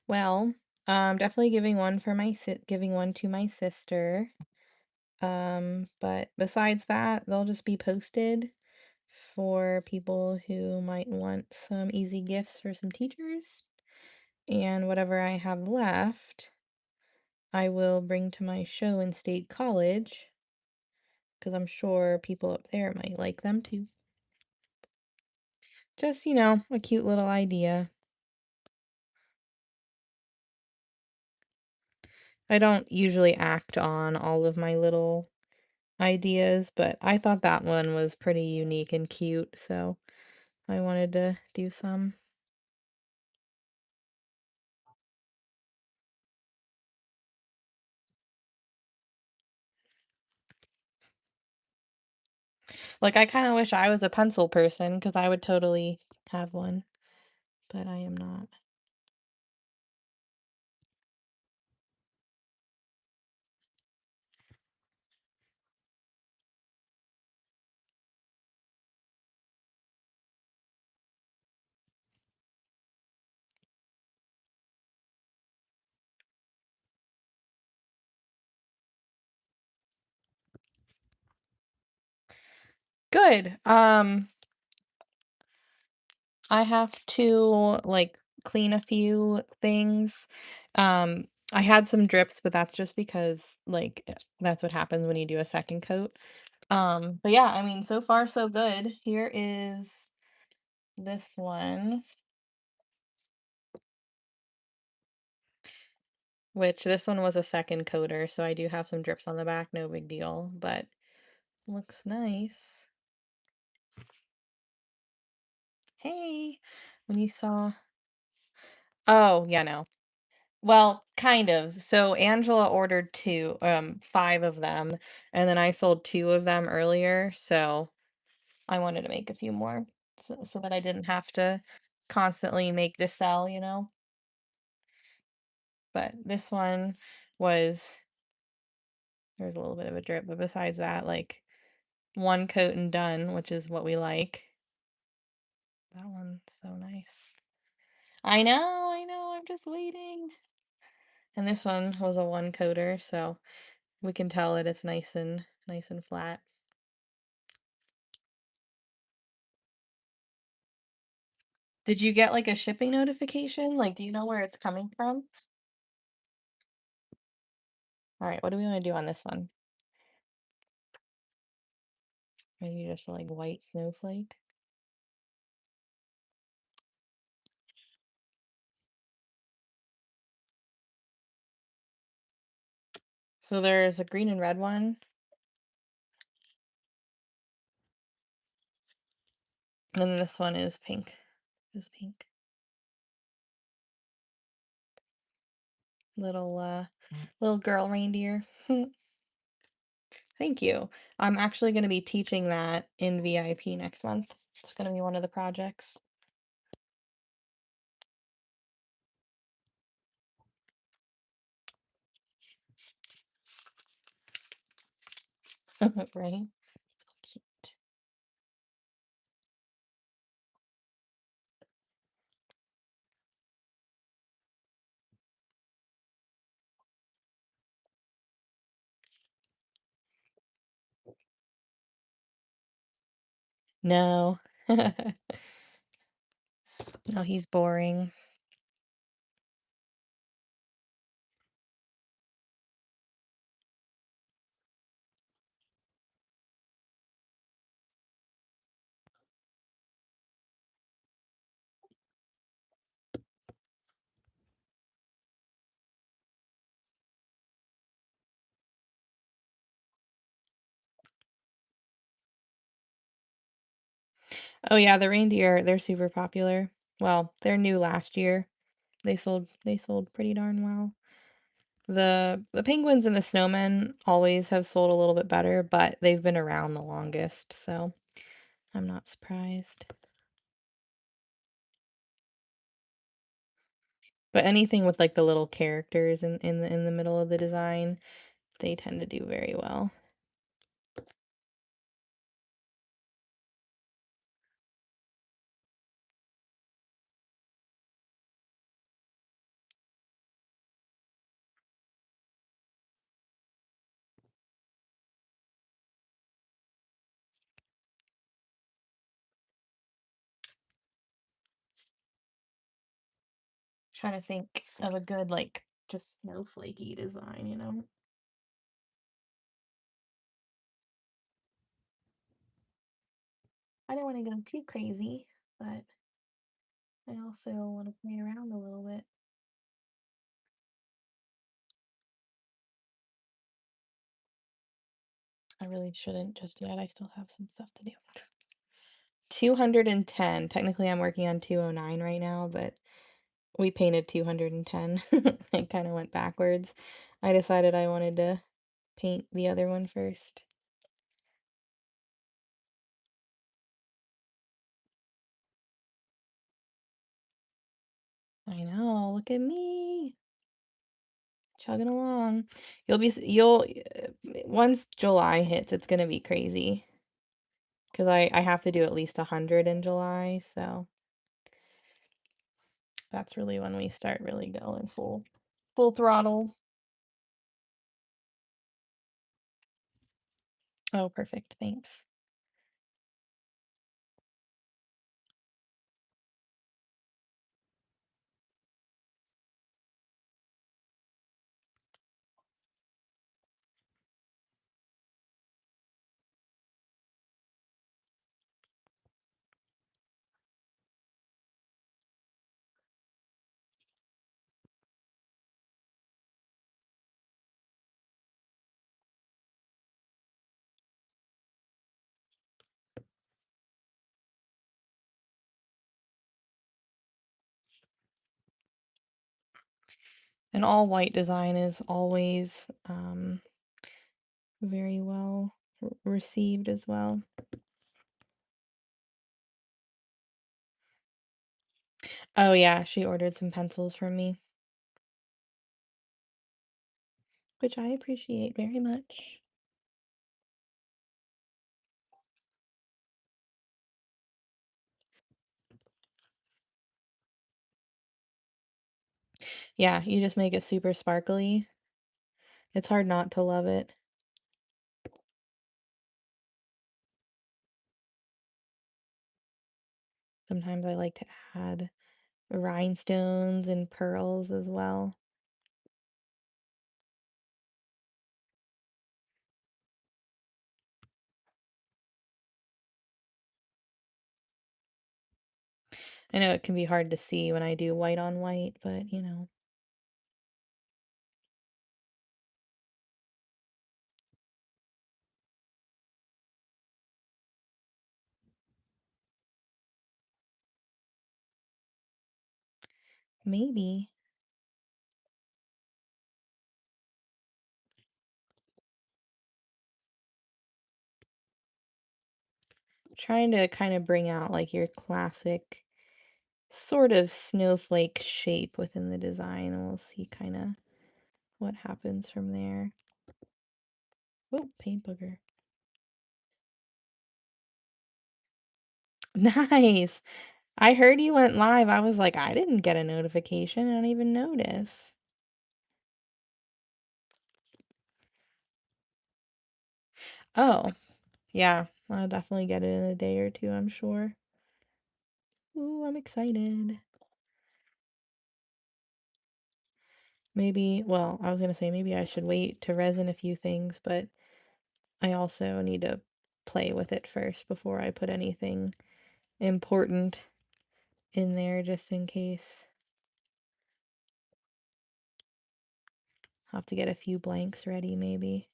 Well, definitely giving one for my giving one to my sister. But besides that, they'll just be posted for people who might want some easy gifts for some teachers. And whatever I have left, I will bring to my show in State College because I'm sure people up there might like them too. Just, a cute little idea. I don't usually act on all of my little ideas, but I thought that one was pretty unique and cute, so I wanted to do some. Like, I kind of wish I was a pencil person because I would totally have one, but I am not. Good. I have to like clean a few things. I had some drips, but that's just because like that's what happens when you do a second coat. But yeah, I mean, so far so good. Here is this one, which this one was a second coater, so I do have some drips on the back, no big deal, but looks nice. Hey, when you saw Oh, yeah, no. Well, kind of. So Angela ordered 2, 5 of them, and then I sold 2 of them earlier, so I wanted to make a few more so that I didn't have to constantly make to sell, you know? But this one was there's a little bit of a drip, but besides that, like, 1 coat and done, which is what we like. That one's so nice. I know, I'm just waiting. And this one was a 1 coater, so we can tell that it's nice and flat. Did you get, like, a shipping notification? Like, do you know where it's coming from? Alright, what do we wanna do on this one? Maybe just, like, white snowflake? So there's a green and red one, and this one is pink. Is pink. Little, little girl reindeer. Thank you. I'm actually gonna be teaching that in VIP next month. It's gonna be one of the projects. Right? Cute. No. No, he's boring. Oh yeah, the reindeer, they're super popular. Well, they're new last year. They sold pretty darn well. The penguins and the snowmen always have sold a little bit better, but they've been around the longest, so I'm not surprised. But anything with like the little characters in the middle of the design, they tend to do very well. Trying to think of a good like just snowflakey design, you know? I don't want to go too crazy, but I also want to play around a little bit. I really shouldn't just yet. I still have some stuff to do. 210. Technically, I'm working on 209 right now, but we painted 210. It kind of went backwards. I decided I wanted to paint the other one first. I know, look at me chugging along. Once July hits, it's gonna be crazy because I have to do at least 100 in July, so that's really when we start really going full throttle. Oh, perfect. Thanks. An all white design is always very well received as well. Oh yeah, she ordered some pencils from me, which I appreciate very much. Yeah, you just make it super sparkly. It's hard not to love it. Sometimes I like to add rhinestones and pearls as well. I know it can be hard to see when I do white on white, but you know. Maybe. Trying to kind of bring out like your classic sort of snowflake shape within the design, and we'll see kind of what happens from there. Oh, paint booger. Nice. I heard you went live. I was like, I didn't get a notification. I don't even notice. Oh, yeah. I'll definitely get it in a day or two, I'm sure. Ooh, I'm excited. Maybe, well, I was gonna say maybe I should wait to resin a few things, but I also need to play with it first before I put anything important in there just in case. Have to get a few blanks ready maybe.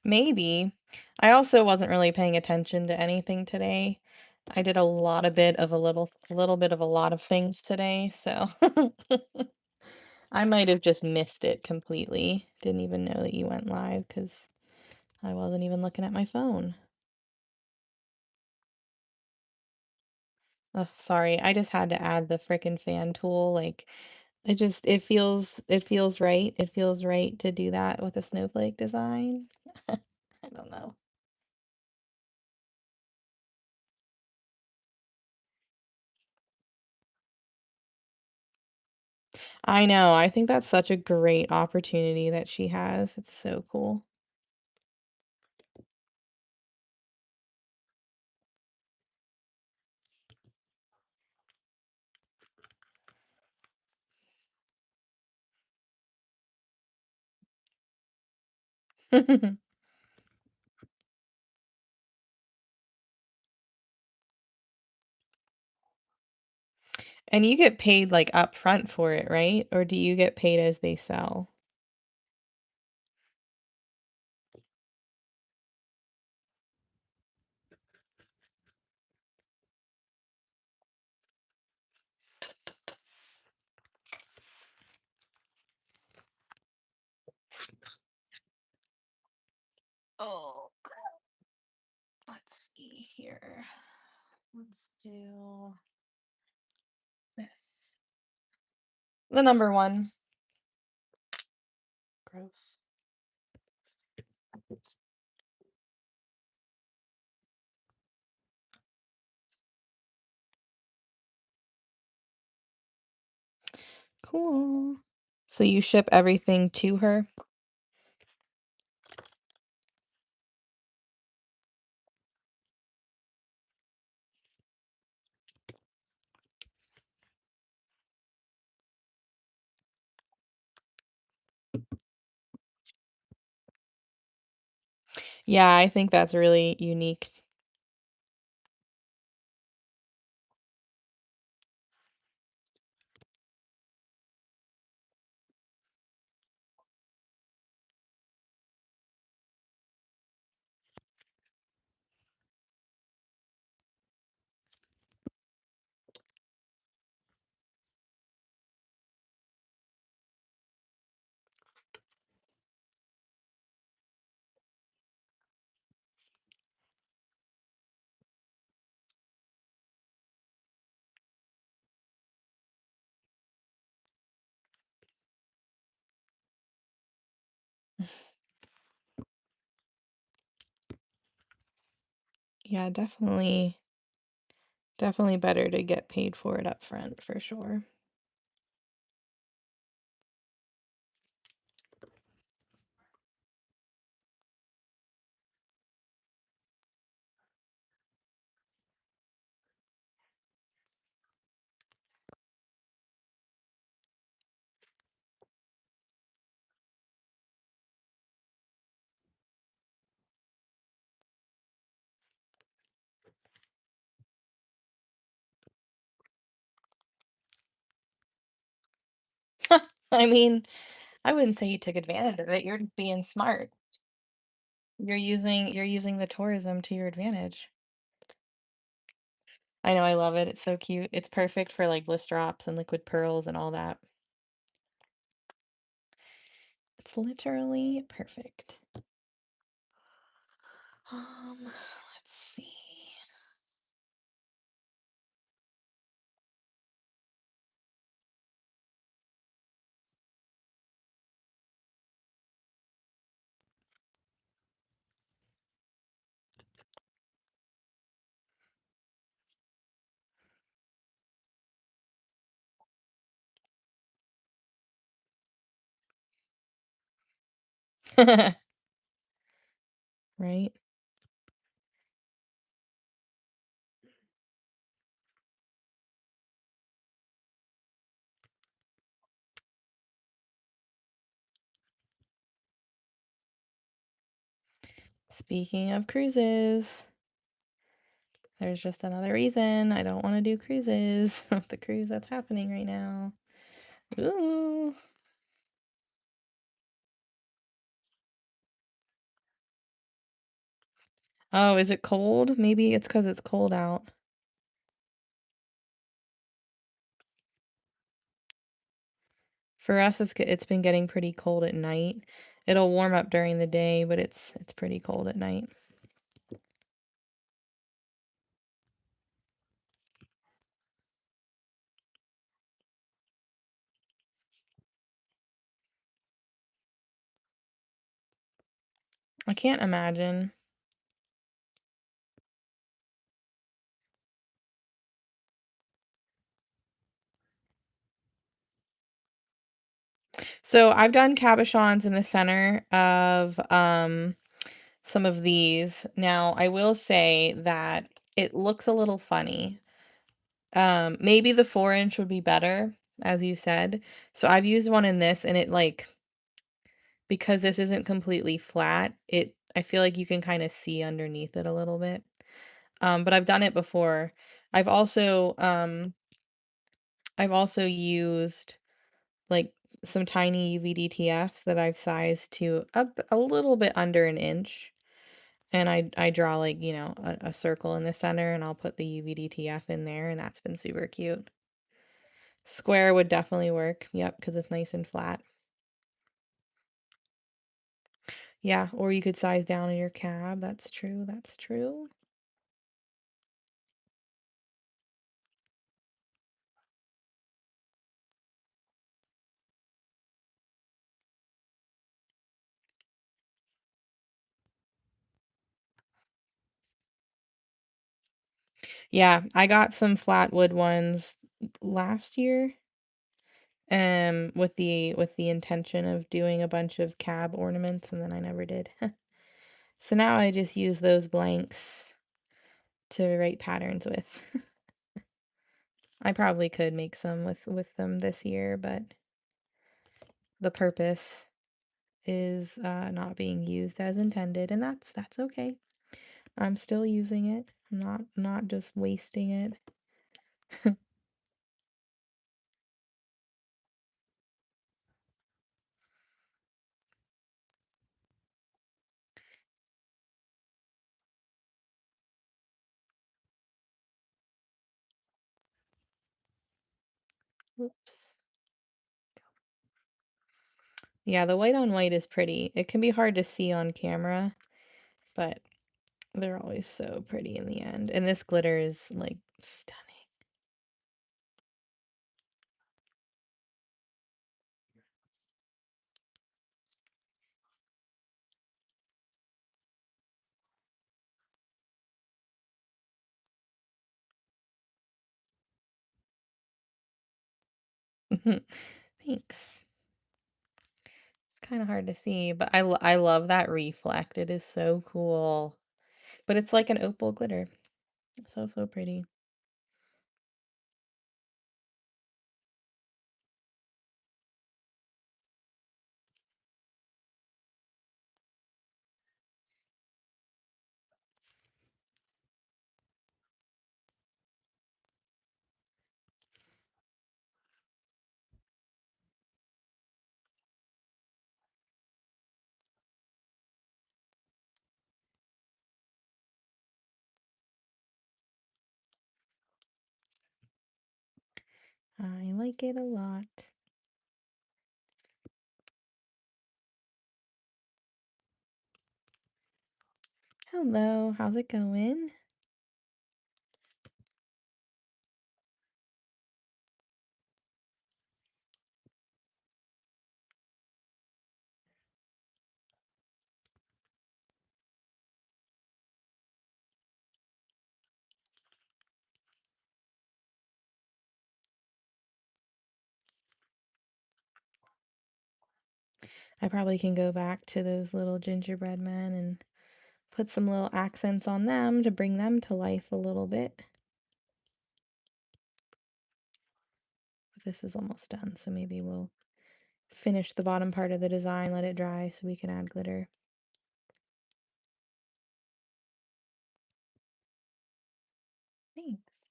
Maybe. I also wasn't really paying attention to anything today. I did a lot of bit of a little bit of a lot of things today, so I might have just missed it completely. Didn't even know that you went live because I wasn't even looking at my phone. Oh, sorry. I just had to add the frickin' fan tool. Like it feels right. It feels right to do that with a snowflake design. I don't know. I know. I think that's such a great opportunity that she has. It's so cool. And you get paid like upfront for it, right? Or do you get paid as they sell? Oh, crap. Let's see here. Let's do this. The number one. Gross. Cool. So you ship everything to her? Yeah, I think that's really unique. Yeah, definitely better to get paid for it up front for sure. I mean, I wouldn't say you took advantage of it. You're being smart. You're using the tourism to your advantage. I know, I love it. It's so cute. It's perfect for like blister drops and liquid pearls and all that. It's literally perfect. Let's see. Right? Speaking of cruises, there's just another reason I don't want to do cruises. The cruise that's happening right now. Ooh. Oh, is it cold? Maybe it's because it's cold out. For us, it's been getting pretty cold at night. It'll warm up during the day, but it's pretty cold at night. I can't imagine. So I've done cabochons in the center of some of these. Now, I will say that it looks a little funny. Maybe the 4 inch would be better, as you said. So I've used one in this and it like because this isn't completely flat, I feel like you can kind of see underneath it a little bit. But I've done it before. I've also um I've also used like some tiny UVDTFs that I've sized to a little bit under an inch. And I draw like, a circle in the center and I'll put the UVDTF in there and that's been super cute. Square would definitely work. Yep, because it's nice and flat. Yeah, or you could size down in your cab. That's true. That's true. Yeah, I got some flat wood ones last year, with the intention of doing a bunch of cab ornaments, and then I never did. So now I just use those blanks to write patterns with. I probably could make some with them this year, but the purpose. is not being used as intended, and that's okay. I'm still using it. I'm not just wasting it. Whoops. Yeah, the white on white is pretty. It can be hard to see on camera, but they're always so pretty in the end. And this glitter is like stunning. Thanks. It's kind of hard to see, but I love that reflect. It is so cool. But it's like an opal glitter. So, so pretty. I like it a lot. Hello, how's it going? I probably can go back to those little gingerbread men and put some little accents on them to bring them to life a little bit. But this is almost done, so maybe we'll finish the bottom part of the design, let it dry so we can add glitter. Thanks.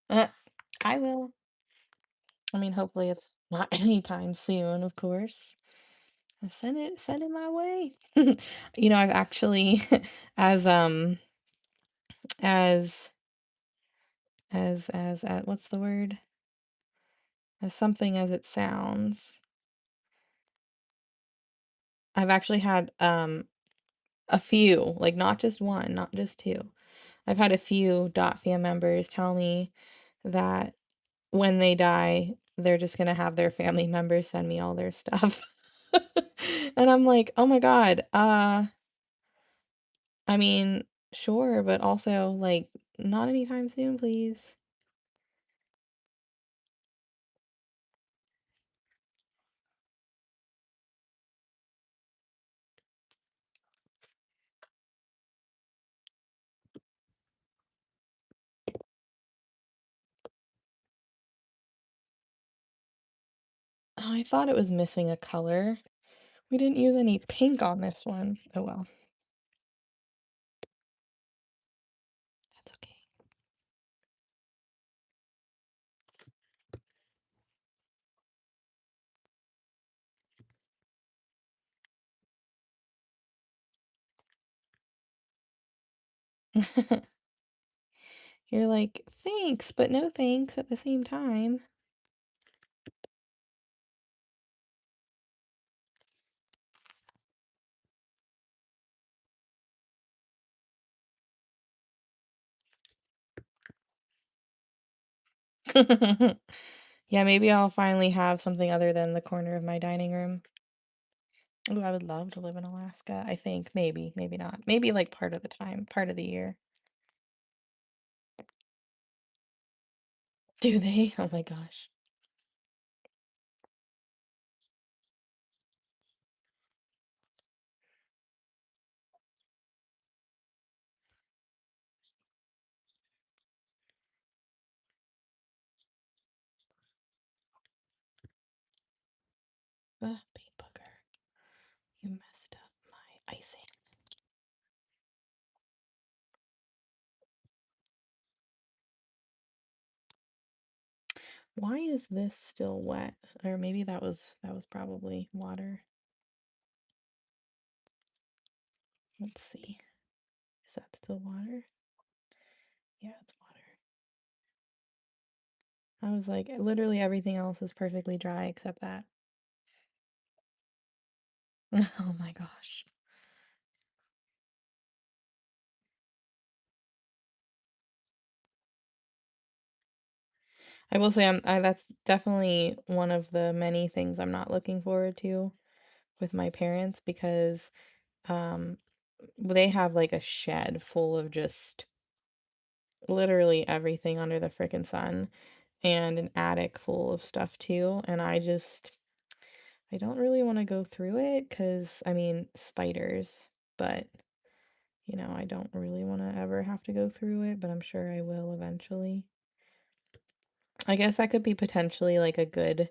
Uh, I will. I mean, hopefully it's not anytime soon, of course. Send it my way. You know, I've actually as as as what's the word? As something as it sounds. I've actually had a few, like not just one, not just two. I've had a few Dot fam members tell me that when they die, they're just gonna have their family members send me all their stuff. And I'm like, "Oh my God, I mean, sure, but also like not anytime soon, please." Oh, I thought it was missing a color. We didn't use any pink on this one. Oh well, that's okay. You're like, thanks, but no thanks at the same time. Yeah, maybe I'll finally have something other than the corner of my dining room. Ooh, I would love to live in Alaska. I think maybe, maybe not. Maybe like part of the time, part of the year. Do they? Oh my gosh. Paint booger. You messed up my icing. Why is this still wet? Or maybe that was probably water. Let's see. Is that still water? Yeah, it's water. I was like, literally everything else is perfectly dry except that. Oh my gosh. I will say that's definitely one of the many things I'm not looking forward to with my parents because um they have like a shed full of just literally everything under the frickin' sun and an attic full of stuff too, and I don't really want to go through it because I mean spiders, but I don't really want to ever have to go through it, but I'm sure I will eventually. I guess that could be potentially like a good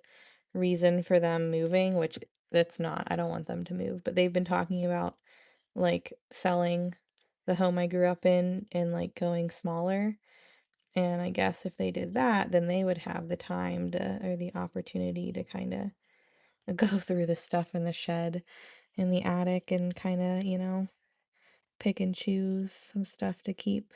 reason for them moving, which it's not. I don't want them to move, but they've been talking about like selling the home I grew up in and like going smaller. And I guess if they did that, then they would have the time to or the opportunity to kind of go through the stuff in the shed in the attic and kind of, pick and choose some stuff to keep.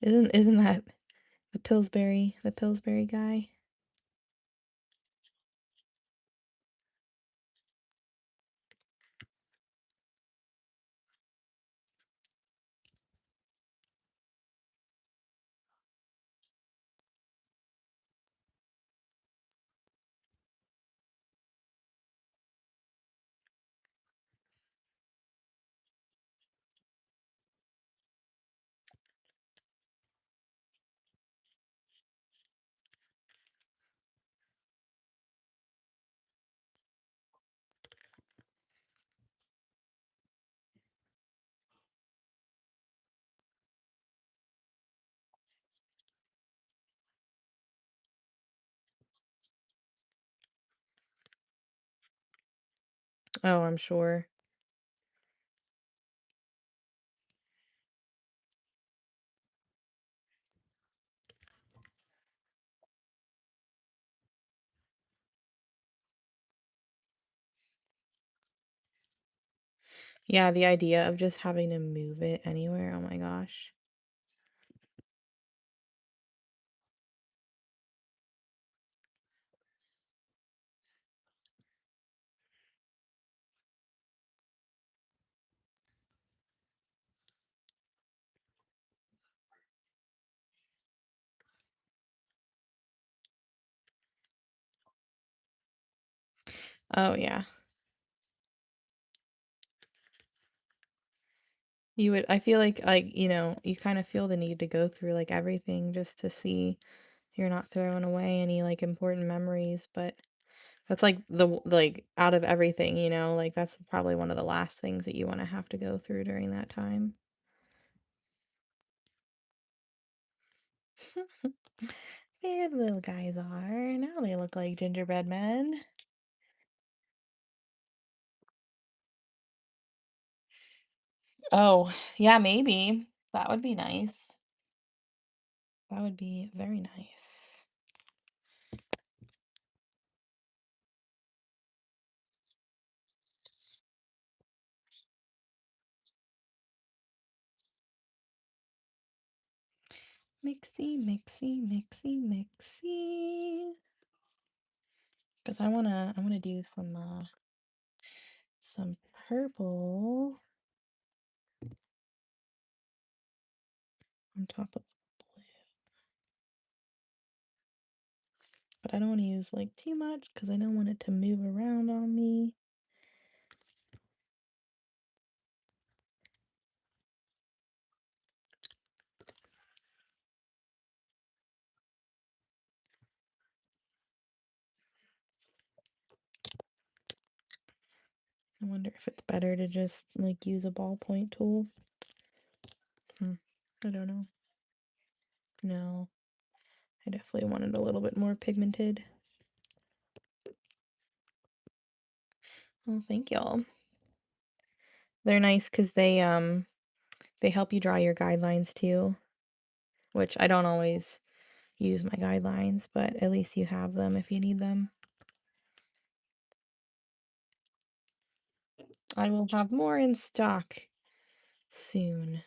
Isn't that the Pillsbury guy? Oh, I'm sure. Yeah, the idea of just having to move it anywhere. Oh my gosh. Oh yeah. I feel like, you kind of feel the need to go through like everything just to see you're not throwing away any like important memories, but that's like like out of everything, like that's probably one of the last things that you want to have to go through during that time. There the little guys are. Now they look like gingerbread men. Oh, yeah, maybe. That would be nice. That would be very nice. Mixy, mixy, mixy, mixy. Because I wanna do some purple on top of blue. But I don't want to use like too much because I don't want it to move around on me. I wonder if it's better to just like use a ballpoint tool. Hmm. I don't know. No, I definitely wanted a little bit more pigmented. Well, thank y'all. They're nice because they help you draw your guidelines too, which I don't always use my guidelines, but at least you have them if you need them. I will have more in stock soon.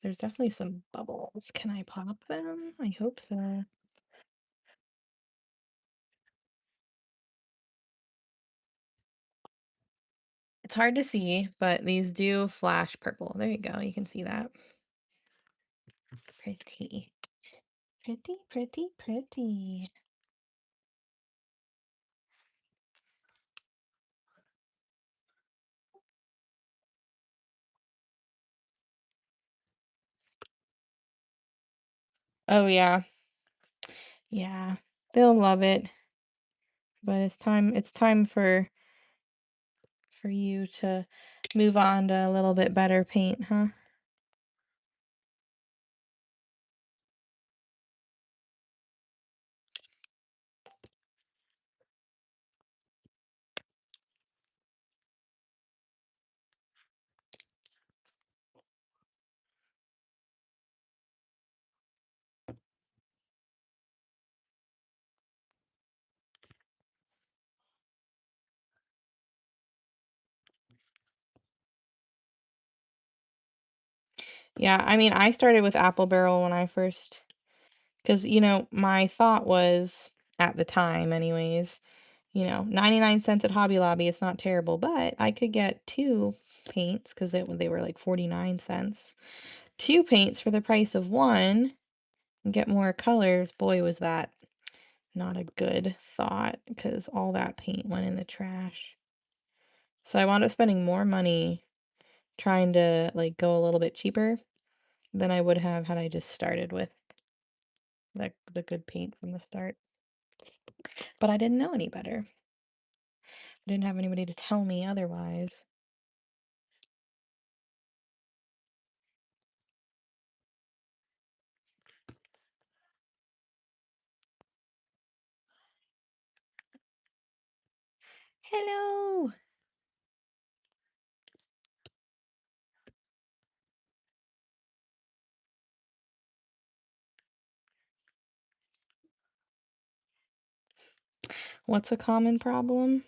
There's definitely some bubbles. Can I pop them? I hope so. It's hard to see, but these do flash purple. There you go. You can see that. Pretty. Pretty, pretty, pretty. Oh yeah. Yeah. They'll love it. But it's time for you to move on to a little bit better paint, huh? Yeah, I mean, I started with Apple Barrel when I first, because, my thought was, at the time anyways, 99 cents at Hobby Lobby, it's not terrible, but I could get two paints because they were like 49 cents. Two paints for the price of one and get more colors. Boy, was that not a good thought because all that paint went in the trash. So I wound up spending more money trying to like go a little bit cheaper than I would have had I just started with the good paint from the start. But I didn't know any better. I didn't have anybody to tell me otherwise. Hello! What's a common problem?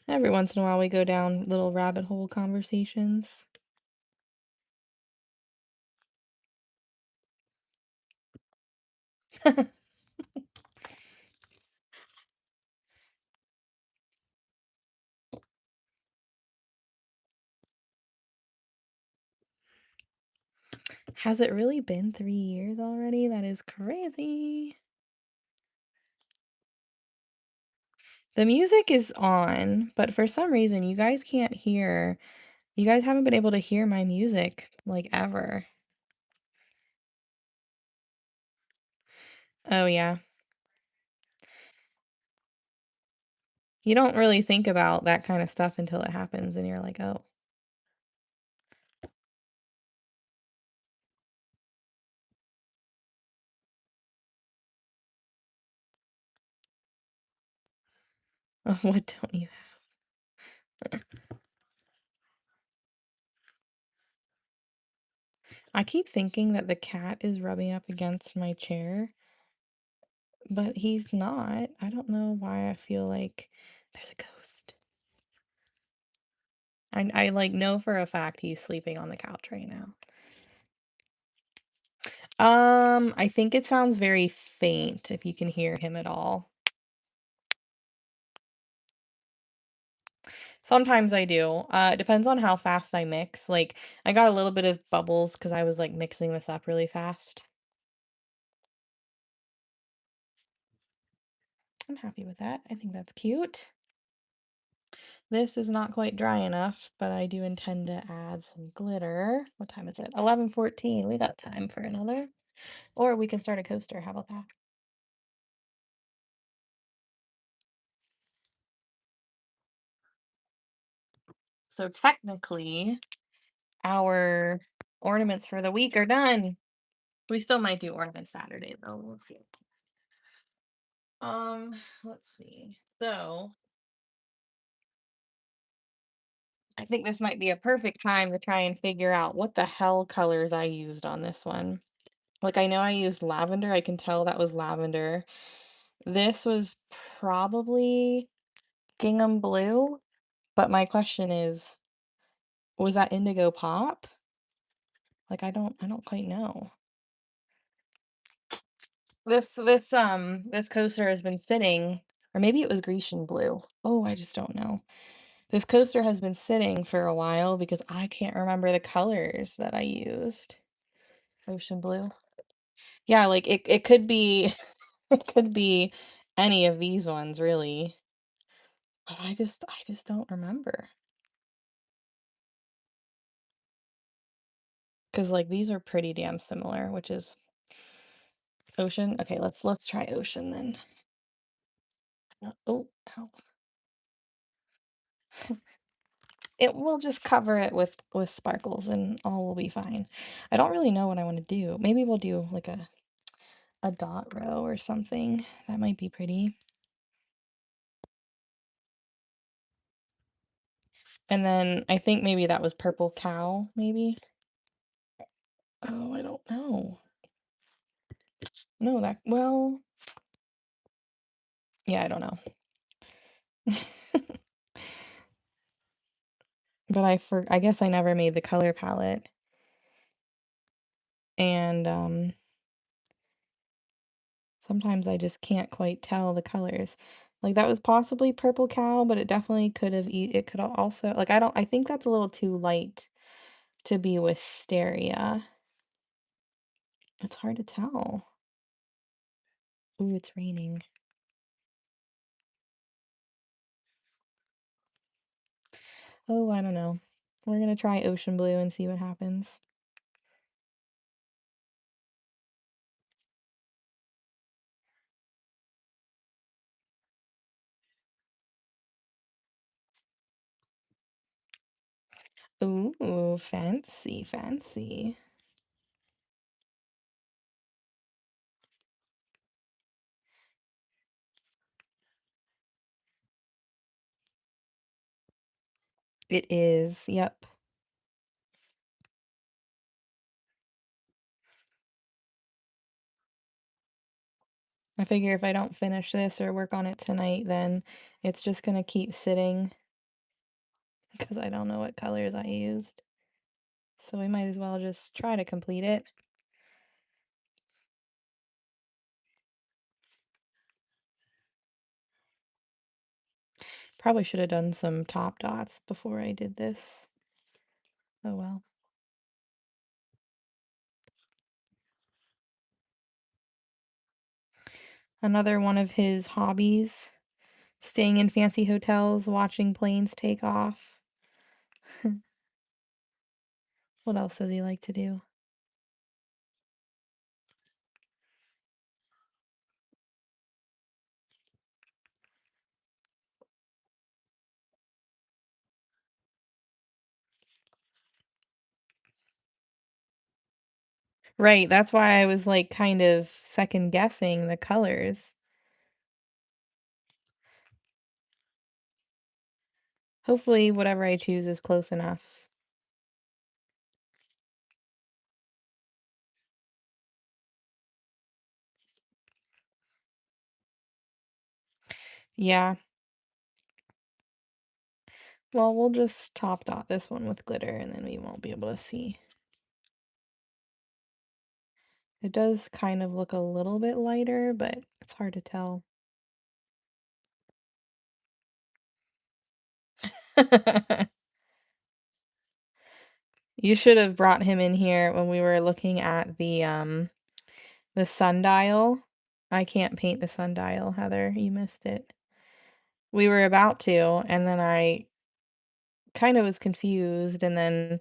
Every once in a while we go down little rabbit hole conversations. Has it really been 3 years already? That is crazy. The music is on, but for some reason you guys can't hear. You guys haven't been able to hear my music like ever. Oh yeah. You don't really think about that kind of stuff until it happens and you're like, "Oh, what don't you have?" I keep thinking that the cat is rubbing up against my chair, but he's not. I don't know why I feel like there's a ghost. I like know for a fact he's sleeping on the couch right now. I think it sounds very faint if you can hear him at all. Sometimes I do. It depends on how fast I mix. Like I got a little bit of bubbles because I was like mixing this up really fast. I'm happy with that. I think that's cute. This is not quite dry enough, but I do intend to add some glitter. What time is it? 11:14. We got time for another. Or we can start a coaster. How about that? So technically, our ornaments for the week are done. We still might do ornament Saturday though. We'll see. Let's see. So I think this might be a perfect time to try and figure out what the hell colors I used on this one. Like I know I used lavender. I can tell that was lavender. This was probably gingham blue, but my question is, was that indigo pop? Like I don't quite know. This coaster has been sitting, or maybe it was Grecian blue. Oh, I just don't know. This coaster has been sitting for a while because I can't remember the colors that I used. Ocean blue. Yeah, like it could be it could be any of these ones really. But I just don't remember. 'Cause like these are pretty damn similar, which is ocean. Okay, let's try ocean then. Oh, ow. It will just cover it with sparkles and all will be fine. I don't really know what I want to do. Maybe we'll do like a dot row or something. That might be pretty. And then I think maybe that was purple cow, maybe. Oh, I don't know. No, that well, yeah, I don't know. But I guess I never made the color palette. And sometimes I just can't quite tell the colors. Like that was possibly purple cow, but it definitely could have it could also like I think that's a little too light to be wisteria. It's hard to tell. Ooh, it's raining. Oh, I don't know. We're gonna try ocean blue and see what happens. Ooh, fancy, fancy. It is, yep. I figure if I don't finish this or work on it tonight, then it's just gonna keep sitting because I don't know what colors I used. So we might as well just try to complete it. Probably should have done some top dots before I did this. Oh well. Another one of his hobbies, staying in fancy hotels, watching planes take off. What else does he like to do? Right, that's why I was like kind of second guessing the colors. Hopefully, whatever I choose is close enough. Yeah, well, we'll just top dot this one with glitter and then we won't be able to see. It does kind of look a little bit lighter, but it's hard to tell. You should have brought him in here when we were looking at the sundial. I can't paint the sundial, Heather. You missed it. We were about to, and then kind of was confused, and then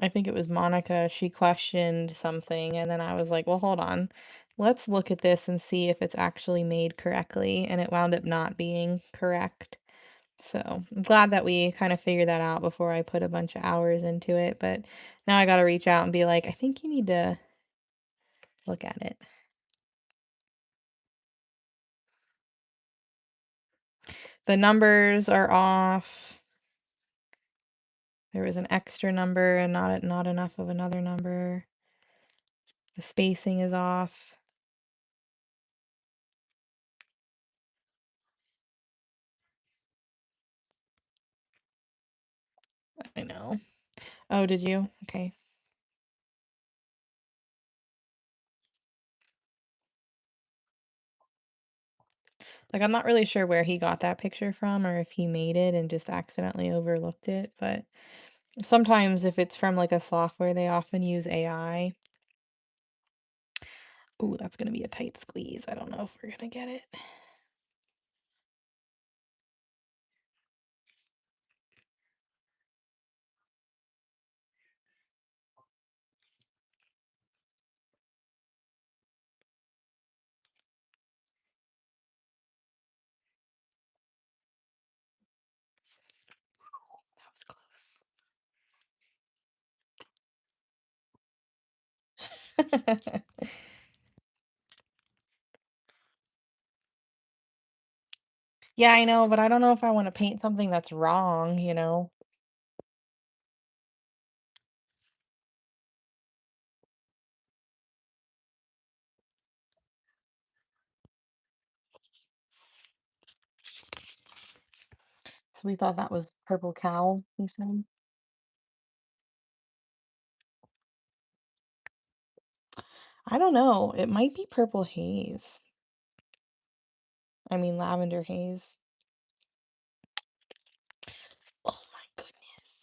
I think it was Monica, she questioned something, and then I was like, "Well, hold on. Let's look at this and see if it's actually made correctly," and it wound up not being correct. So, I'm glad that we kind of figured that out before I put a bunch of hours into it, but now I gotta reach out and be like, "I think you need to look at it." The numbers are off. There was an extra number and not enough of another number. The spacing is off. I know. Oh, did you? Okay. Like, I'm not really sure where he got that picture from or if he made it and just accidentally overlooked it, but sometimes if it's from like a software, they often use AI. Ooh, that's gonna be a tight squeeze. I don't know if we're gonna get it. That was close. Yeah, I know, but I don't know if I want to paint something that's wrong, you know? So we thought that was purple cow, you said? I don't know. It might be purple haze. I mean, lavender haze. Oh my goodness.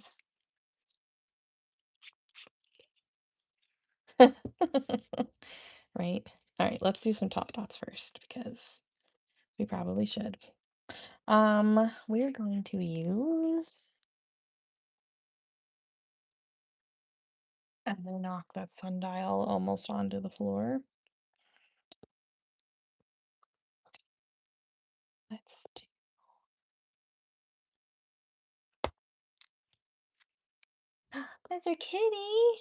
Right. All right, let's do some top dots first because we probably should. We're going to use I'm gonna knock that sundial almost onto the floor. Let's do There's our kitty.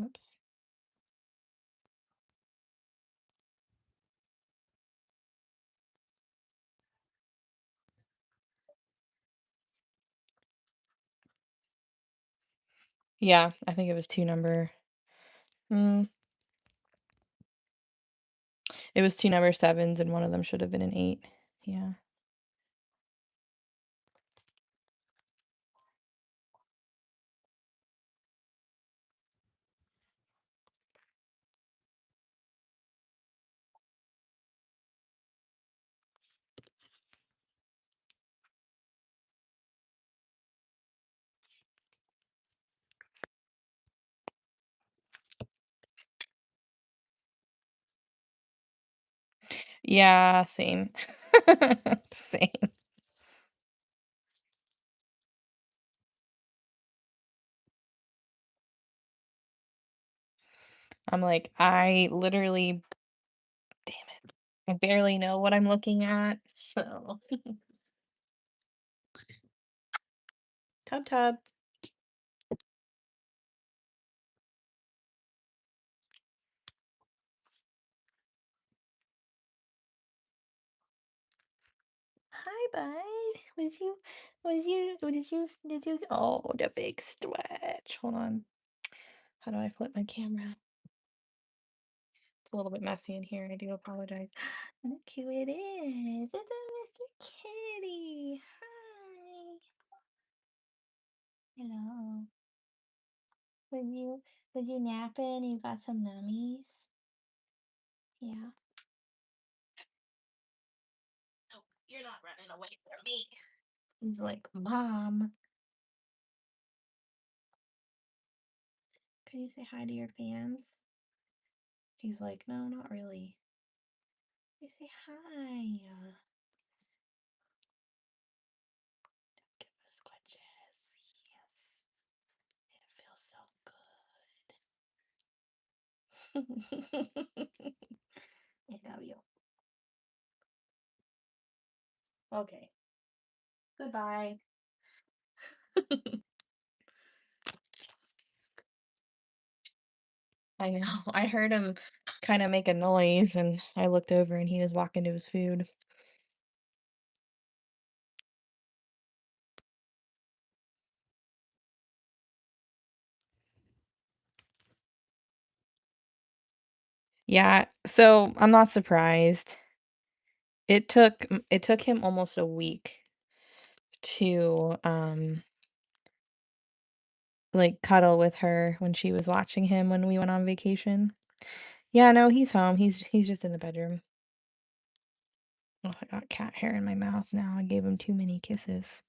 Oops. Yeah, I think it was two number. Mm, it was two number sevens, and one of them should have been an eight. Yeah. Yeah, same. Same. I'm like, I literally, damn it. I barely know what I'm looking at. So, tub tub. Hi, bud. Did you, oh, the big stretch. Hold on. How do I flip my camera? It's a little bit messy in here. I do apologize. Look who it is. It's a Mr. Kitty. Hi. Hello. Was you was you napping? You got some nummies? Yeah. No, you're not running away from me. He's like, Mom, can you say hi to your fans? He's like, no, not really. You say hi. Give us squishes. Yes. It feels so good. I love you. Okay. Goodbye. I know. I heard him kind of make a noise and I looked over and he was walking to his food. Yeah, so I'm not surprised. It took him almost a week to like cuddle with her when she was watching him when we went on vacation. Yeah, no, he's home. He's just in the bedroom. Oh, I got cat hair in my mouth now. I gave him too many kisses.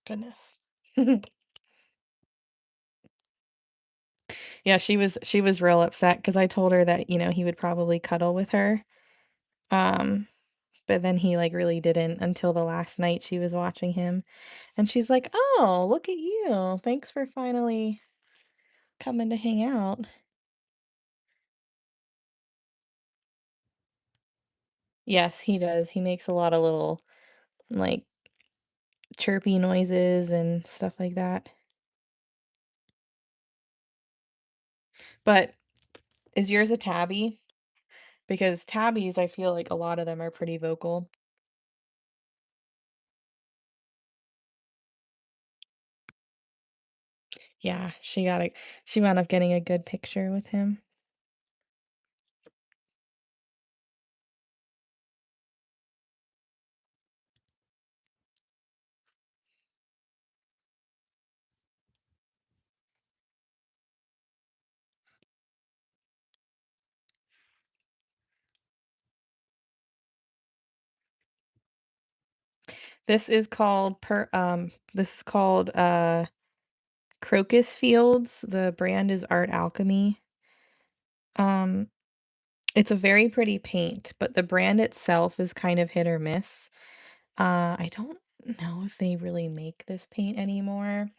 Goodness. Yeah, she was real upset because I told her that, he would probably cuddle with her. Um, but then he like really didn't until the last night she was watching him. And she's like, "Oh, look at you. Thanks for finally coming to hang out." Yes, he does. He makes a lot of little like chirpy noises and stuff like that. But is yours a tabby? Because tabbies, I feel like a lot of them are pretty vocal. Yeah, she wound up getting a good picture with him. This is called Crocus Fields. The brand is Art Alchemy. Um it's a very pretty paint, but the brand itself is kind of hit or miss. I don't know if they really make this paint anymore.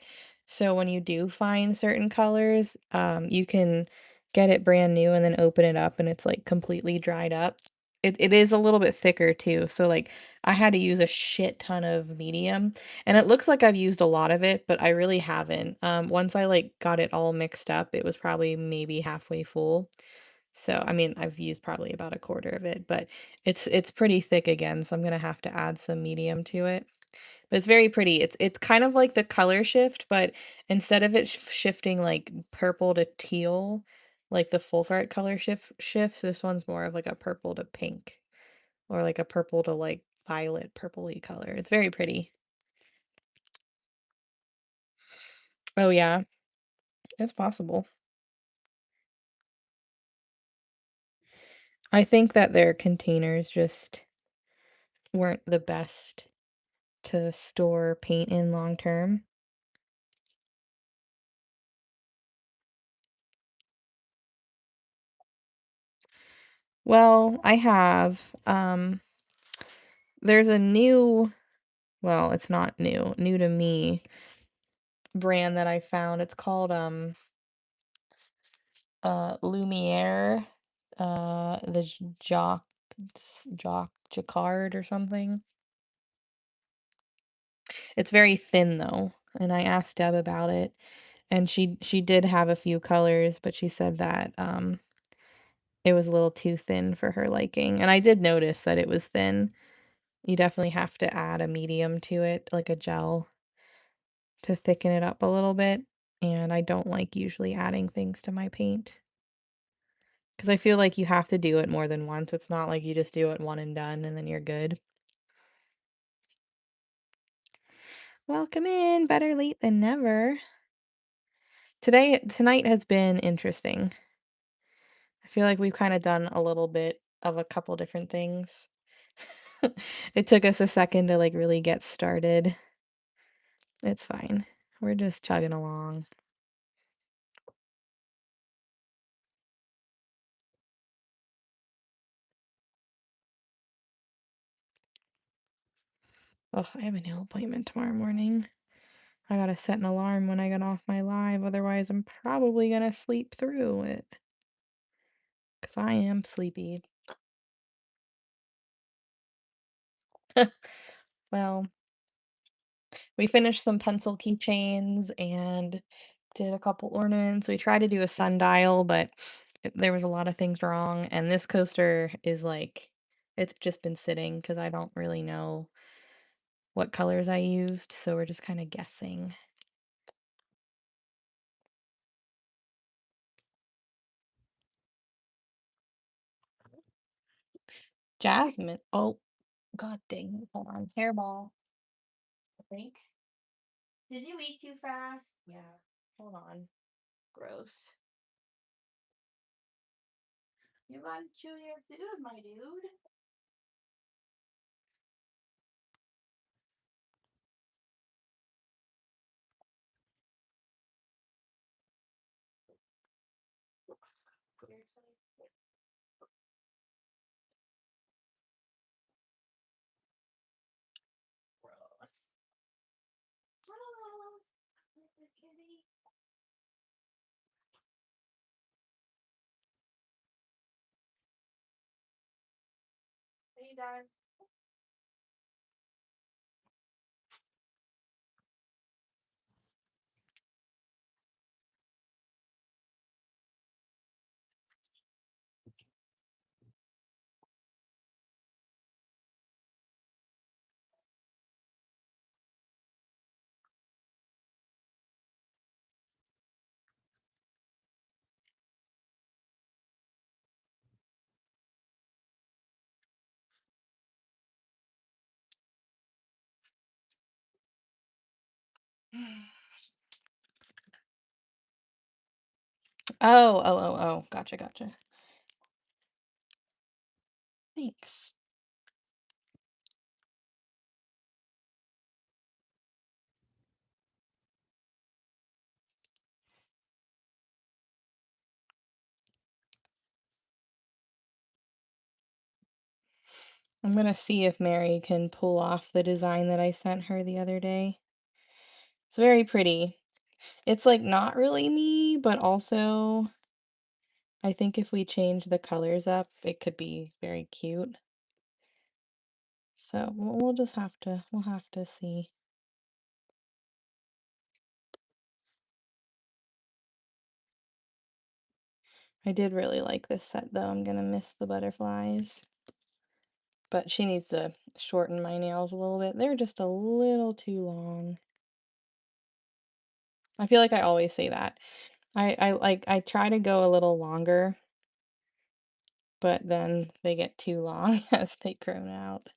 So when you do find certain colors, you can get it brand new and then open it up and it's like completely dried up. It is a little bit thicker too. So like I had to use a shit ton of medium and it looks like I've used a lot of it, but I really haven't. Once I like got it all mixed up, it was probably maybe halfway full. So, I mean, I've used probably about a quarter of it, but it's pretty thick again, so I'm gonna have to add some medium to it. But it's very pretty. It's kind of like the color shift, but instead of it shifting like purple to teal, like the folk art color shifts, this one's more of like a purple to pink or like a purple to like violet purpley color. It's very pretty. Oh yeah, it's possible. I think that their containers just weren't the best to store paint in long term. Well, I have. There's a new, well, it's not new to me brand that I found. It's called Lumiere, the Jacquard or something. It's very thin though, and I asked Deb about it, and she did have a few colors, but she said that it was a little too thin for her liking. And I did notice that it was thin. You definitely have to add a medium to it, like a gel, to thicken it up a little bit. And I don't like usually adding things to my paint because I feel like you have to do it more than once. It's not like you just do it one and done and then you're good. Welcome in. Better late than never. Tonight has been interesting. I feel like we've kind of done a little bit of a couple different things. It took us a second to like really get started. It's fine. We're just chugging along. Oh, I have a nail appointment tomorrow morning. I gotta set an alarm when I get off my live, otherwise I'm probably gonna sleep through it. Because I am sleepy. Well, we finished some pencil keychains and did a couple ornaments. We tried to do a sundial, but there was a lot of things wrong. And this coaster is like, it's just been sitting because I don't really know what colors I used. So we're just kind of guessing. Jasmine. Oh, god dang it. Hold on. Hairball. I think. Did you eat too fast? Yeah. Hold on. Gross. You gotta chew your food, my dude. Seriously? Gross. Gross. Little kitty. Are you done? Oh, oh, oh, oh. Gotcha, gotcha. Thanks. I'm gonna see if Mary can pull off the design that I sent her the other day. It's very pretty. It's like not really me, but also I think if we change the colors up, it could be very cute. So we'll just we'll have to see. I did really like this set though. I'm gonna miss the butterflies. But she needs to shorten my nails a little bit. They're just a little too long. I feel like I always say that. I try to go a little longer, but then they get too long as they grown out.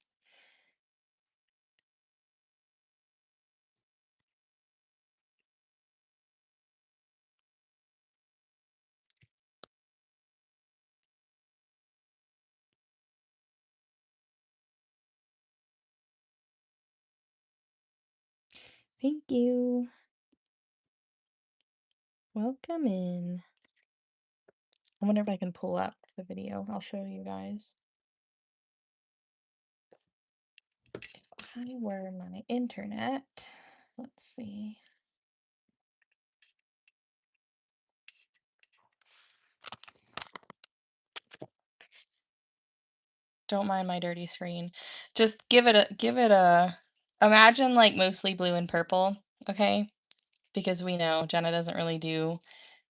Thank you. Welcome in. I wonder if I can pull up the video. I'll show you guys. If I were my internet, let's see. Don't mind my dirty screen. Just give it a imagine like mostly blue and purple, okay? Because we know Jenna doesn't really do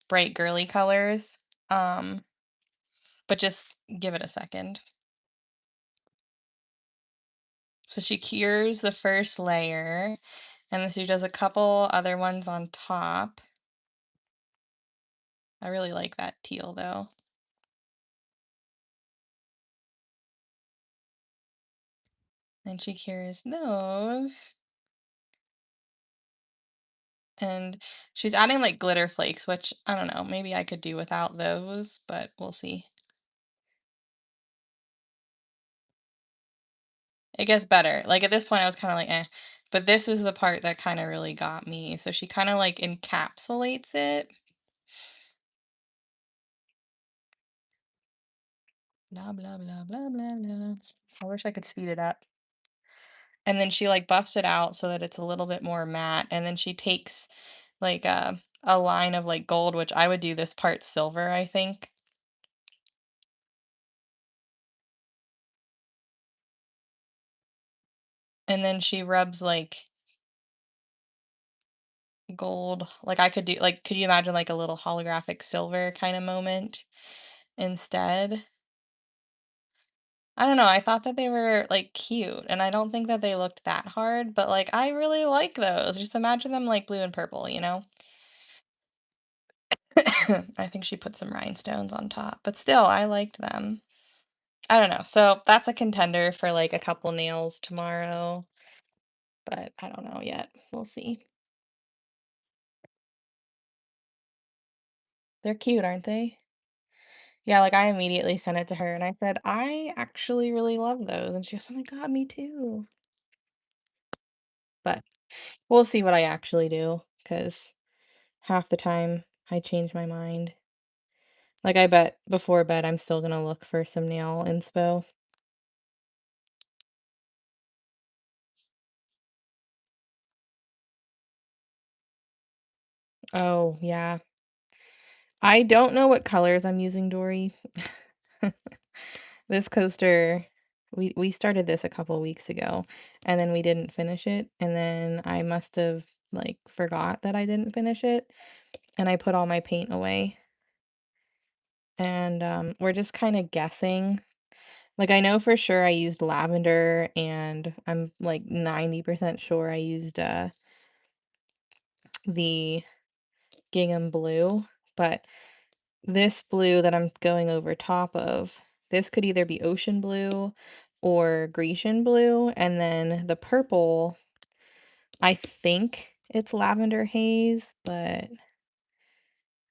bright girly colors. Um, but just give it a second. So she cures the first layer, and then she does a couple other ones on top. I really like that teal though. Then she cures those. And she's adding like glitter flakes, which I don't know, maybe I could do without those, but we'll see. It gets better. Like at this point, I was kind of like, eh. But this is the part that kind of really got me. So she kind of like encapsulates it. Blah, blah, blah, blah, blah, blah. I wish I could speed it up. and then she, like, buffs it out so that it's a little bit more matte, and then she takes, like, a line of, like, gold, which I would do this part silver, I think, and then she rubs, like, gold like, I could do like, could you imagine, like, a little holographic silver kinda moment instead? I don't know, I thought that they were, like, cute, and I don't think that they looked that hard, but, like, I really like those. Just imagine them, like, blue and purple, you know? I think she put some rhinestones on top, but still, I liked them. I don't know, so that's a contender for, like, a couple nails tomorrow, but I don't know yet. We'll see. They're cute, aren't they? Yeah, like, I immediately sent it to her, and I said, "I actually really love those," and she goes, "Oh my god, me too." But we'll see what I actually do, because half the time I change my mind. Like, I bet before bed, I'm still gonna look for some nail inspo. Oh, yeah. I don't know what colors I'm using, Dory. This coaster, we started this a couple weeks ago, and then we didn't finish it, and then I must have, like, forgot that I didn't finish it, and I put all my paint away, and, we're just kinda guessing. Like, I know for sure I used lavender, and I'm, like, 90% sure I used, the gingham blue, but this blue that I'm going over top of, this could either be ocean blue or Grecian blue, and then the purple, I think it's lavender haze, but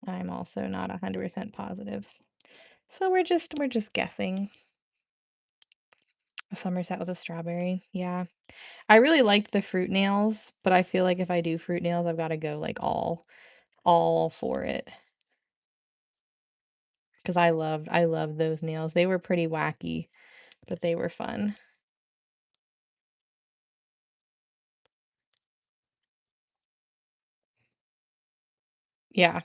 I'm also not 100% positive. So we're just guessing. A Somerset with a strawberry. Yeah. I really liked the fruit nails, but I feel like if I do fruit nails, I've got to go like all for it because I loved those nails. They were pretty wacky, but they were fun. Yeah.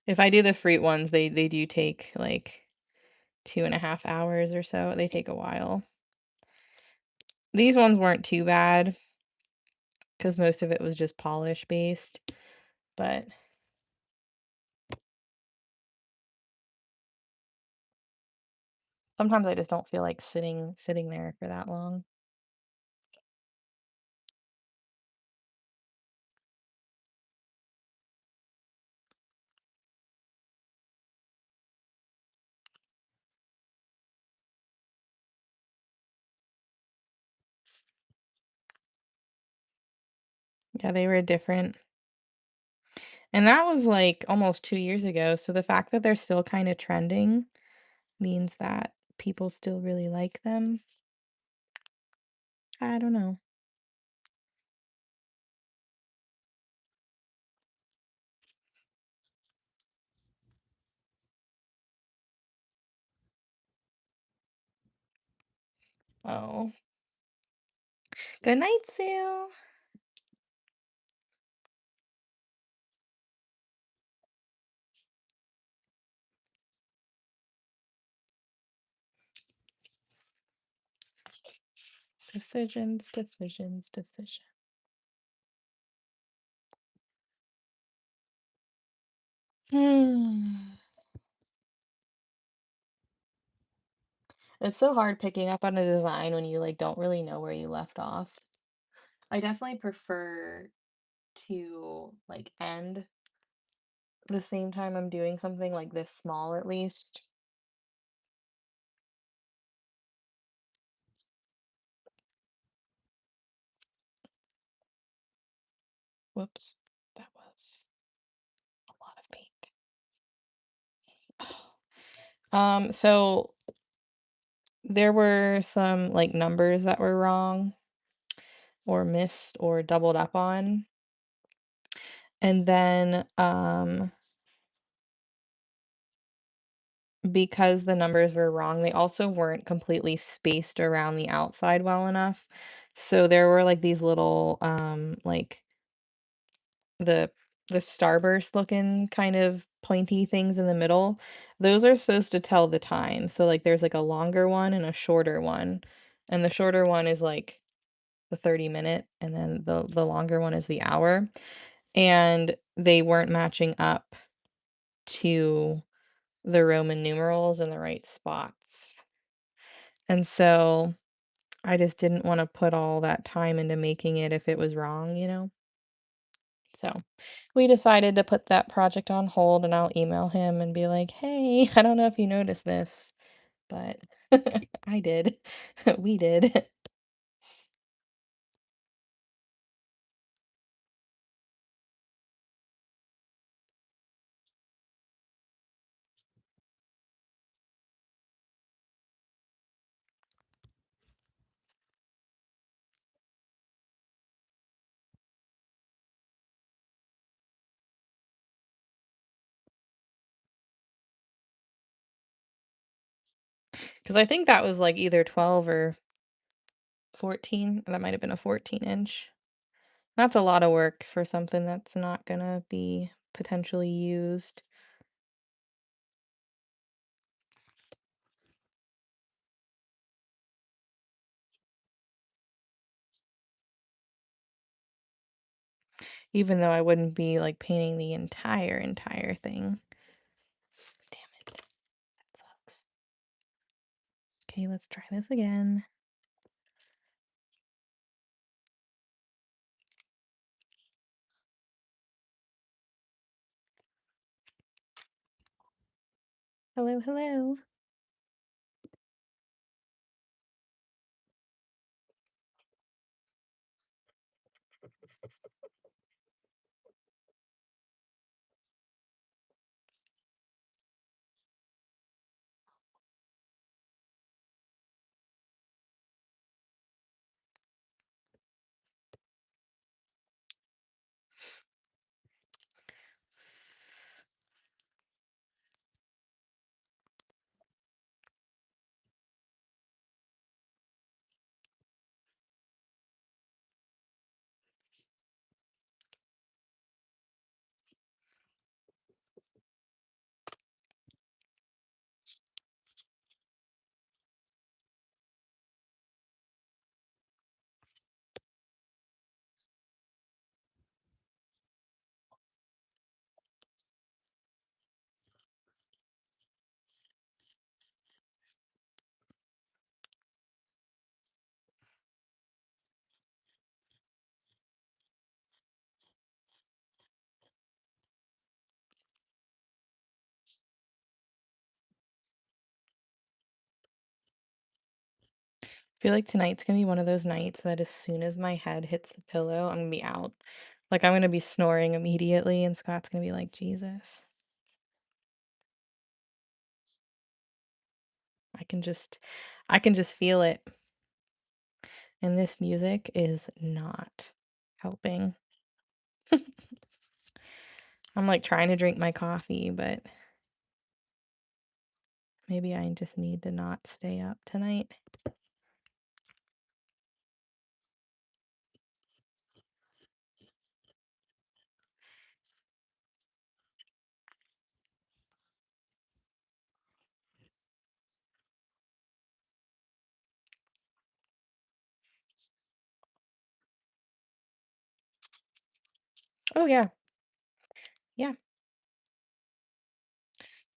If I do the fruit ones, they do take like 2.5 hours or so. They take a while. These ones weren't too bad because most of it was just polish based, but sometimes I just don't feel like sitting there for that long. Yeah, they were different. And that was like almost 2 years ago. So the fact that they're still kind of trending means that people still really like them. I don't know. Oh. Good night, Sue. Decisions, decisions, decisions. Hmm. It's so hard picking up on a design when you like don't really know where you left off. I definitely prefer to like end the same time I'm doing something like this small at least. Whoops. That was a lot of paint. So there were some like numbers that were wrong or missed or doubled up on. And then because the numbers were wrong, they also weren't completely spaced around the outside well enough. So there were like these little like the the starburst looking kind of pointy things in the middle. Those are supposed to tell the time. So like there's like a longer one and a shorter one. And the shorter one is like the 30-minute and then the longer one is the hour. And they weren't matching up to the Roman numerals in the right spots. And so I just didn't want to put all that time into making it if it was wrong, you know? So we decided to put that project on hold and I'll email him and be like, hey, I don't know if you noticed this, but I did. We did. Because I think that was like either 12 or 14. That might have been a 14-inch. That's a lot of work for something that's not gonna be potentially used. Even though I wouldn't be like painting the entire thing. Damn it. That sucks. Okay, let's try this again. Hello, hello. I feel like tonight's gonna be one of those nights that as soon as my head hits the pillow, I'm gonna be out. Like I'm gonna be snoring immediately, and Scott's gonna be like, Jesus. I can just I can just feel it. And this music is not helping. I'm like trying to drink my coffee, but maybe I just need to not stay up tonight. Oh yeah. Yeah.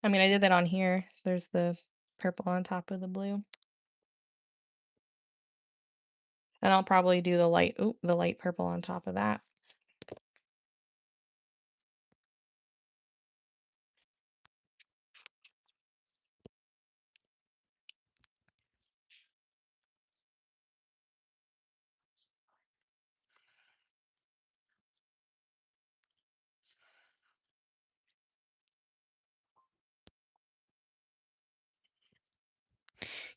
I mean, I did that on here. There's the purple on top of the blue. And I'll probably do the light purple on top of that.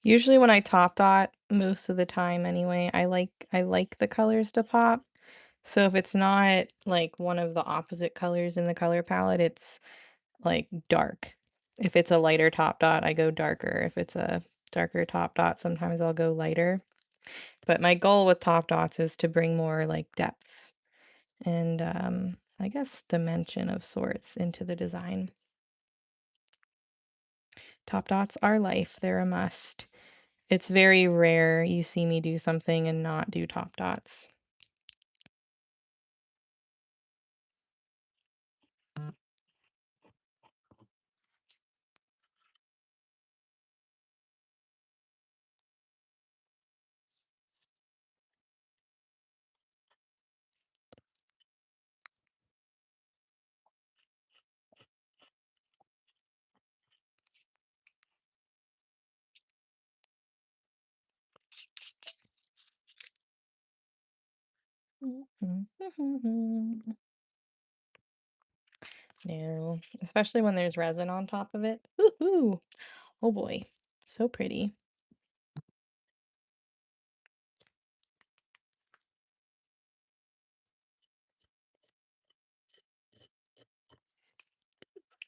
Usually when I top dot, most of the time anyway, I like the colors to pop. So if it's not like one of the opposite colors in the color palette, it's like dark. If it's a lighter top dot, I go darker. If it's a darker top dot, sometimes I'll go lighter. But my goal with top dots is to bring more like depth and I guess dimension of sorts into the design. Top dots are life, they're a must. It's very rare you see me do something and not do top dots. No, especially when there's resin on top of it. Woohoo! Oh boy, so pretty.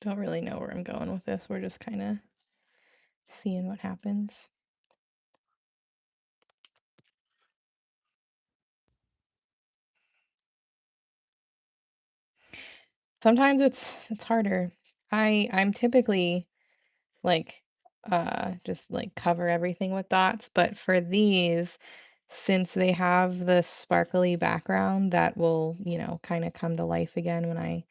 Don't really know where I'm going with this. We're just kind of seeing what happens. Sometimes it's harder. I'm typically like just like cover everything with dots, but for these, since they have the sparkly background that will, kind of come to life again when I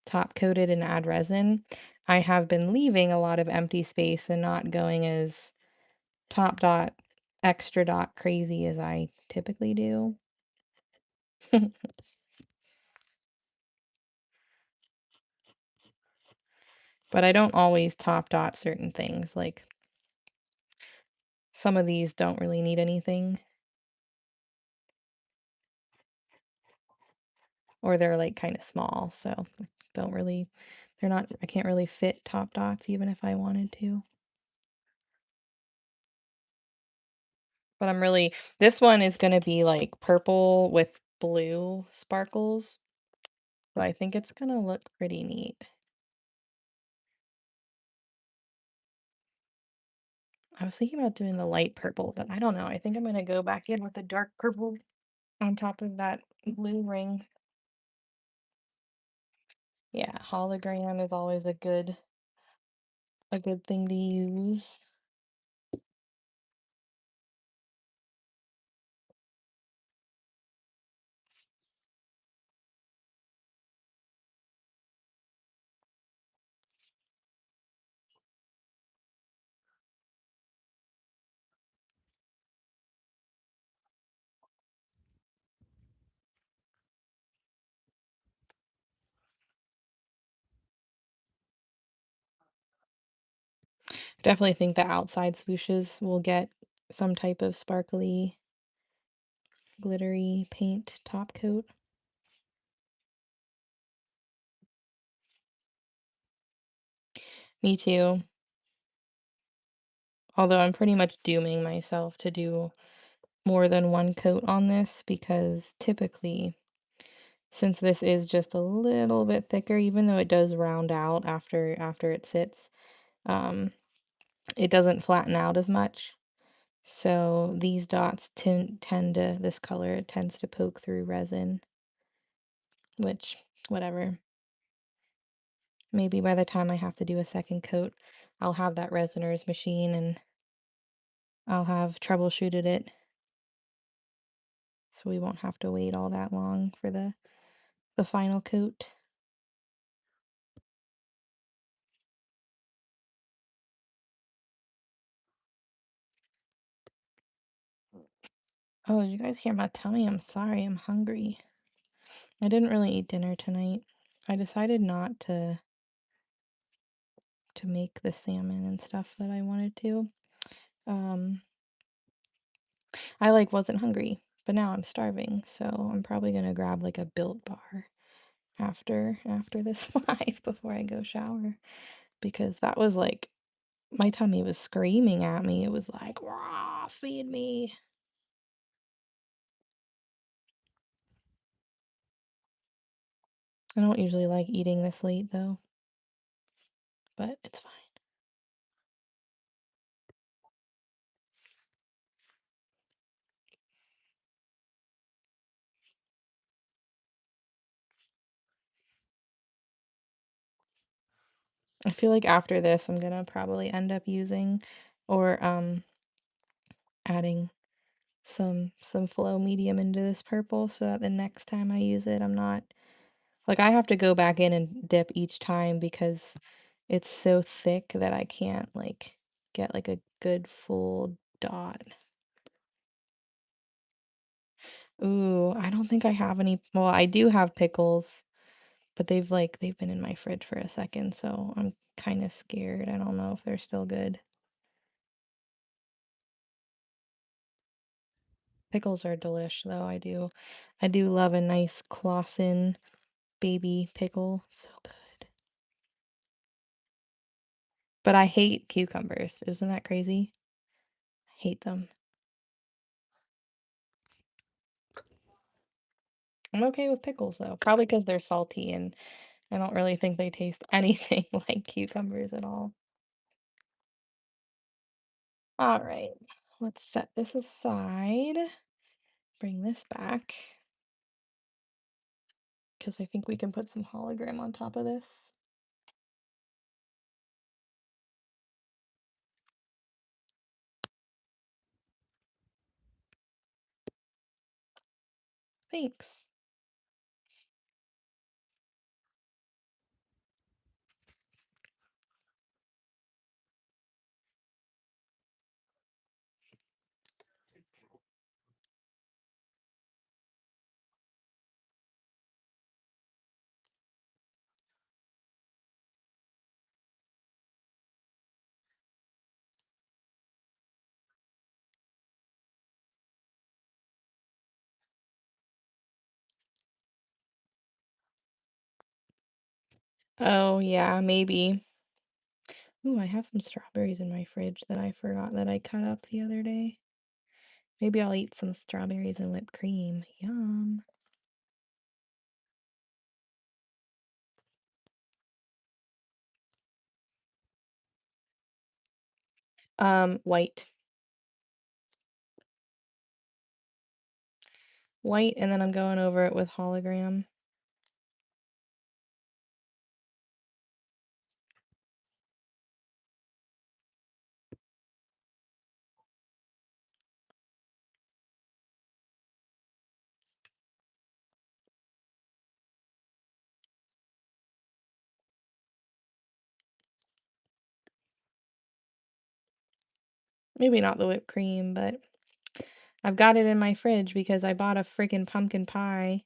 top coat it and add resin, I have been leaving a lot of empty space and not going as top dot, extra dot crazy as I typically do. But I don't always top dot certain things. Like some of these don't really need anything, or they're like kind of small, so don't really, they're not, I can't really fit top dots even if I wanted to. But this one is going to be like purple with blue sparkles. So I think it's going to look pretty neat. I was thinking about doing the light purple, but I don't know. I think I'm going to go back in with the dark purple on top of that blue ring. Yeah, hologram is always a good thing to use. Definitely think the outside swooshes will get some type of sparkly, glittery paint top coat. Me too. Although I'm pretty much dooming myself to do more than one coat on this because typically, since this is just a little bit thicker, even though it does round out after it sits, um, it doesn't flatten out as much. So these dots tend to, this color, it tends to poke through resin, which, whatever. Maybe by the time I have to do a second coat, I'll have that resiner's machine and I'll have troubleshooted it. So we won't have to wait all that long for the final coat. Oh, did you guys hear my tummy? I'm sorry, I'm hungry. I didn't really eat dinner tonight. I decided not to make the salmon and stuff that I wanted to. Um, I like wasn't hungry, but now I'm starving, so I'm probably gonna grab like a Built bar after this live before I go shower because that was like my tummy was screaming at me. It was like, "Raw, feed me." I don't usually like eating this late though, but it's fine. I feel like after this, I'm gonna probably end up using or adding some flow medium into this purple so that the next time I use it, I'm not like I have to go back in and dip each time because it's so thick that I can't like get like a good full dot. Ooh, I don't think I have any. Well, I do have pickles, but they've been in my fridge for a second, so I'm kind of scared. I don't know if they're still good. Pickles are delish though. I do love a nice Clausen baby pickle. So good. But I hate cucumbers. Isn't that crazy? I hate them. I'm okay with pickles though. Probably because they're salty and I don't really think they taste anything like cucumbers at all. All right, let's set this aside. Bring this back because I think we can put some hologram on top of this. Thanks. Oh, yeah, maybe. Ooh, I have some strawberries in my fridge that I forgot that I cut up the other day. Maybe I'll eat some strawberries and whipped cream. Yum. White. White, and then I'm going over it with hologram. Maybe not the whipped cream, but I've got it in my fridge because I bought a freaking pumpkin pie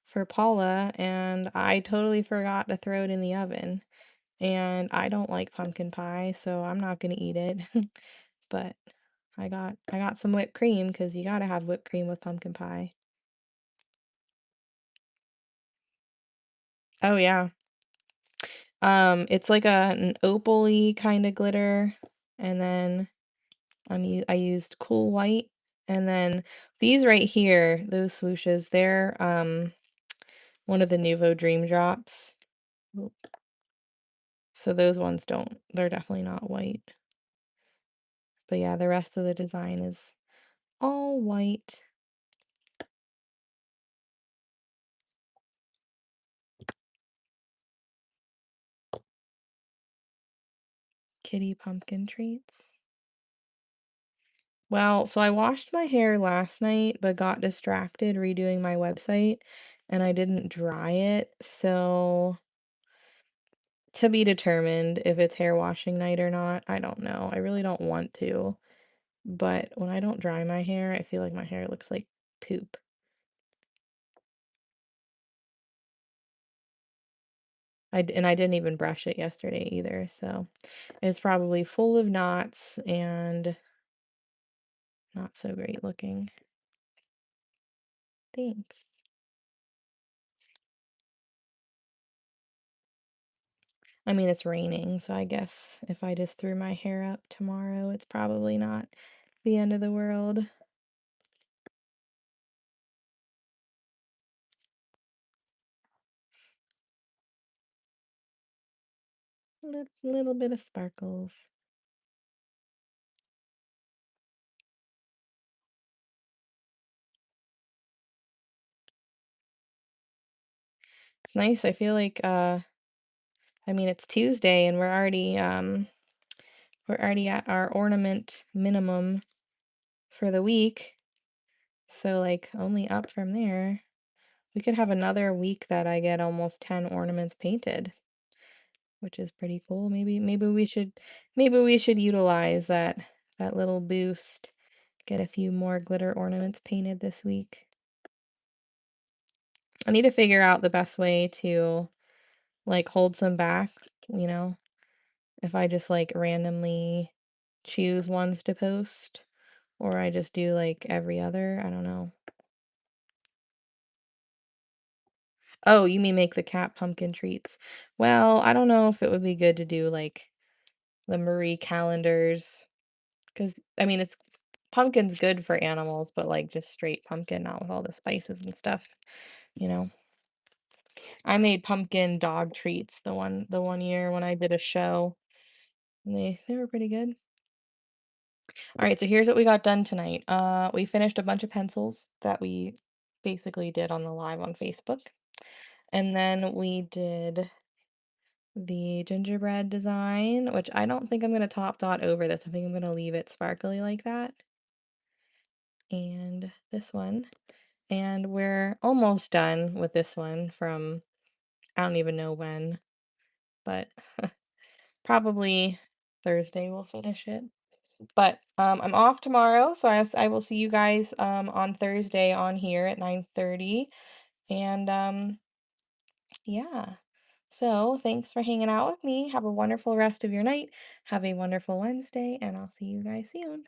for Paula and I totally forgot to throw it in the oven. And I don't like pumpkin pie, so I'm not gonna eat it. But I got some whipped cream because you gotta have whipped cream with pumpkin pie. Oh yeah. It's like an opal-y kind of glitter, and then I used cool white, and then these right here, those swooshes, they're one of the Nuvo Dream Drops. Oop. So those ones don't, they're definitely not white. But yeah, the rest of the design is all white. Kitty pumpkin treats. Well, so I washed my hair last night, but got distracted redoing my website and I didn't dry it. So to be determined if it's hair washing night or not. I don't know. I really don't want to. But when I don't dry my hair, I feel like my hair looks like poop. And I didn't even brush it yesterday either, so it's probably full of knots and not so great looking. Thanks. I mean, it's raining, so I guess if I just threw my hair up tomorrow, it's probably not the end of the world. Little bit of sparkles. It's nice. I feel like I mean, it's Tuesday and we're already at our ornament minimum for the week. So like only up from there. We could have another week that I get almost 10 ornaments painted, which is pretty cool. Maybe we should utilize that little boost. Get a few more glitter ornaments painted this week. I need to figure out the best way to like hold some back, you know, if I just like randomly choose ones to post or I just do like every other, I don't know. Oh, you mean make the cat pumpkin treats. Well, I don't know if it would be good to do like the Marie calendars because I mean it's pumpkin's good for animals, but like just straight pumpkin, not with all the spices and stuff, you know. I made pumpkin dog treats the one year when I did a show, and they were pretty good. All right, so here's what we got done tonight. We finished a bunch of pencils that we basically did on the live on Facebook. And then we did the gingerbread design, which I don't think I'm going to top dot over this. I think I'm going to leave it sparkly like that. And this one. And we're almost done with this one from I don't even know when, but probably Thursday we'll finish it. But I'm off tomorrow, so I will see you guys on Thursday on here at 9:30. And yeah. So thanks for hanging out with me. Have a wonderful rest of your night. Have a wonderful Wednesday, and I'll see you guys soon.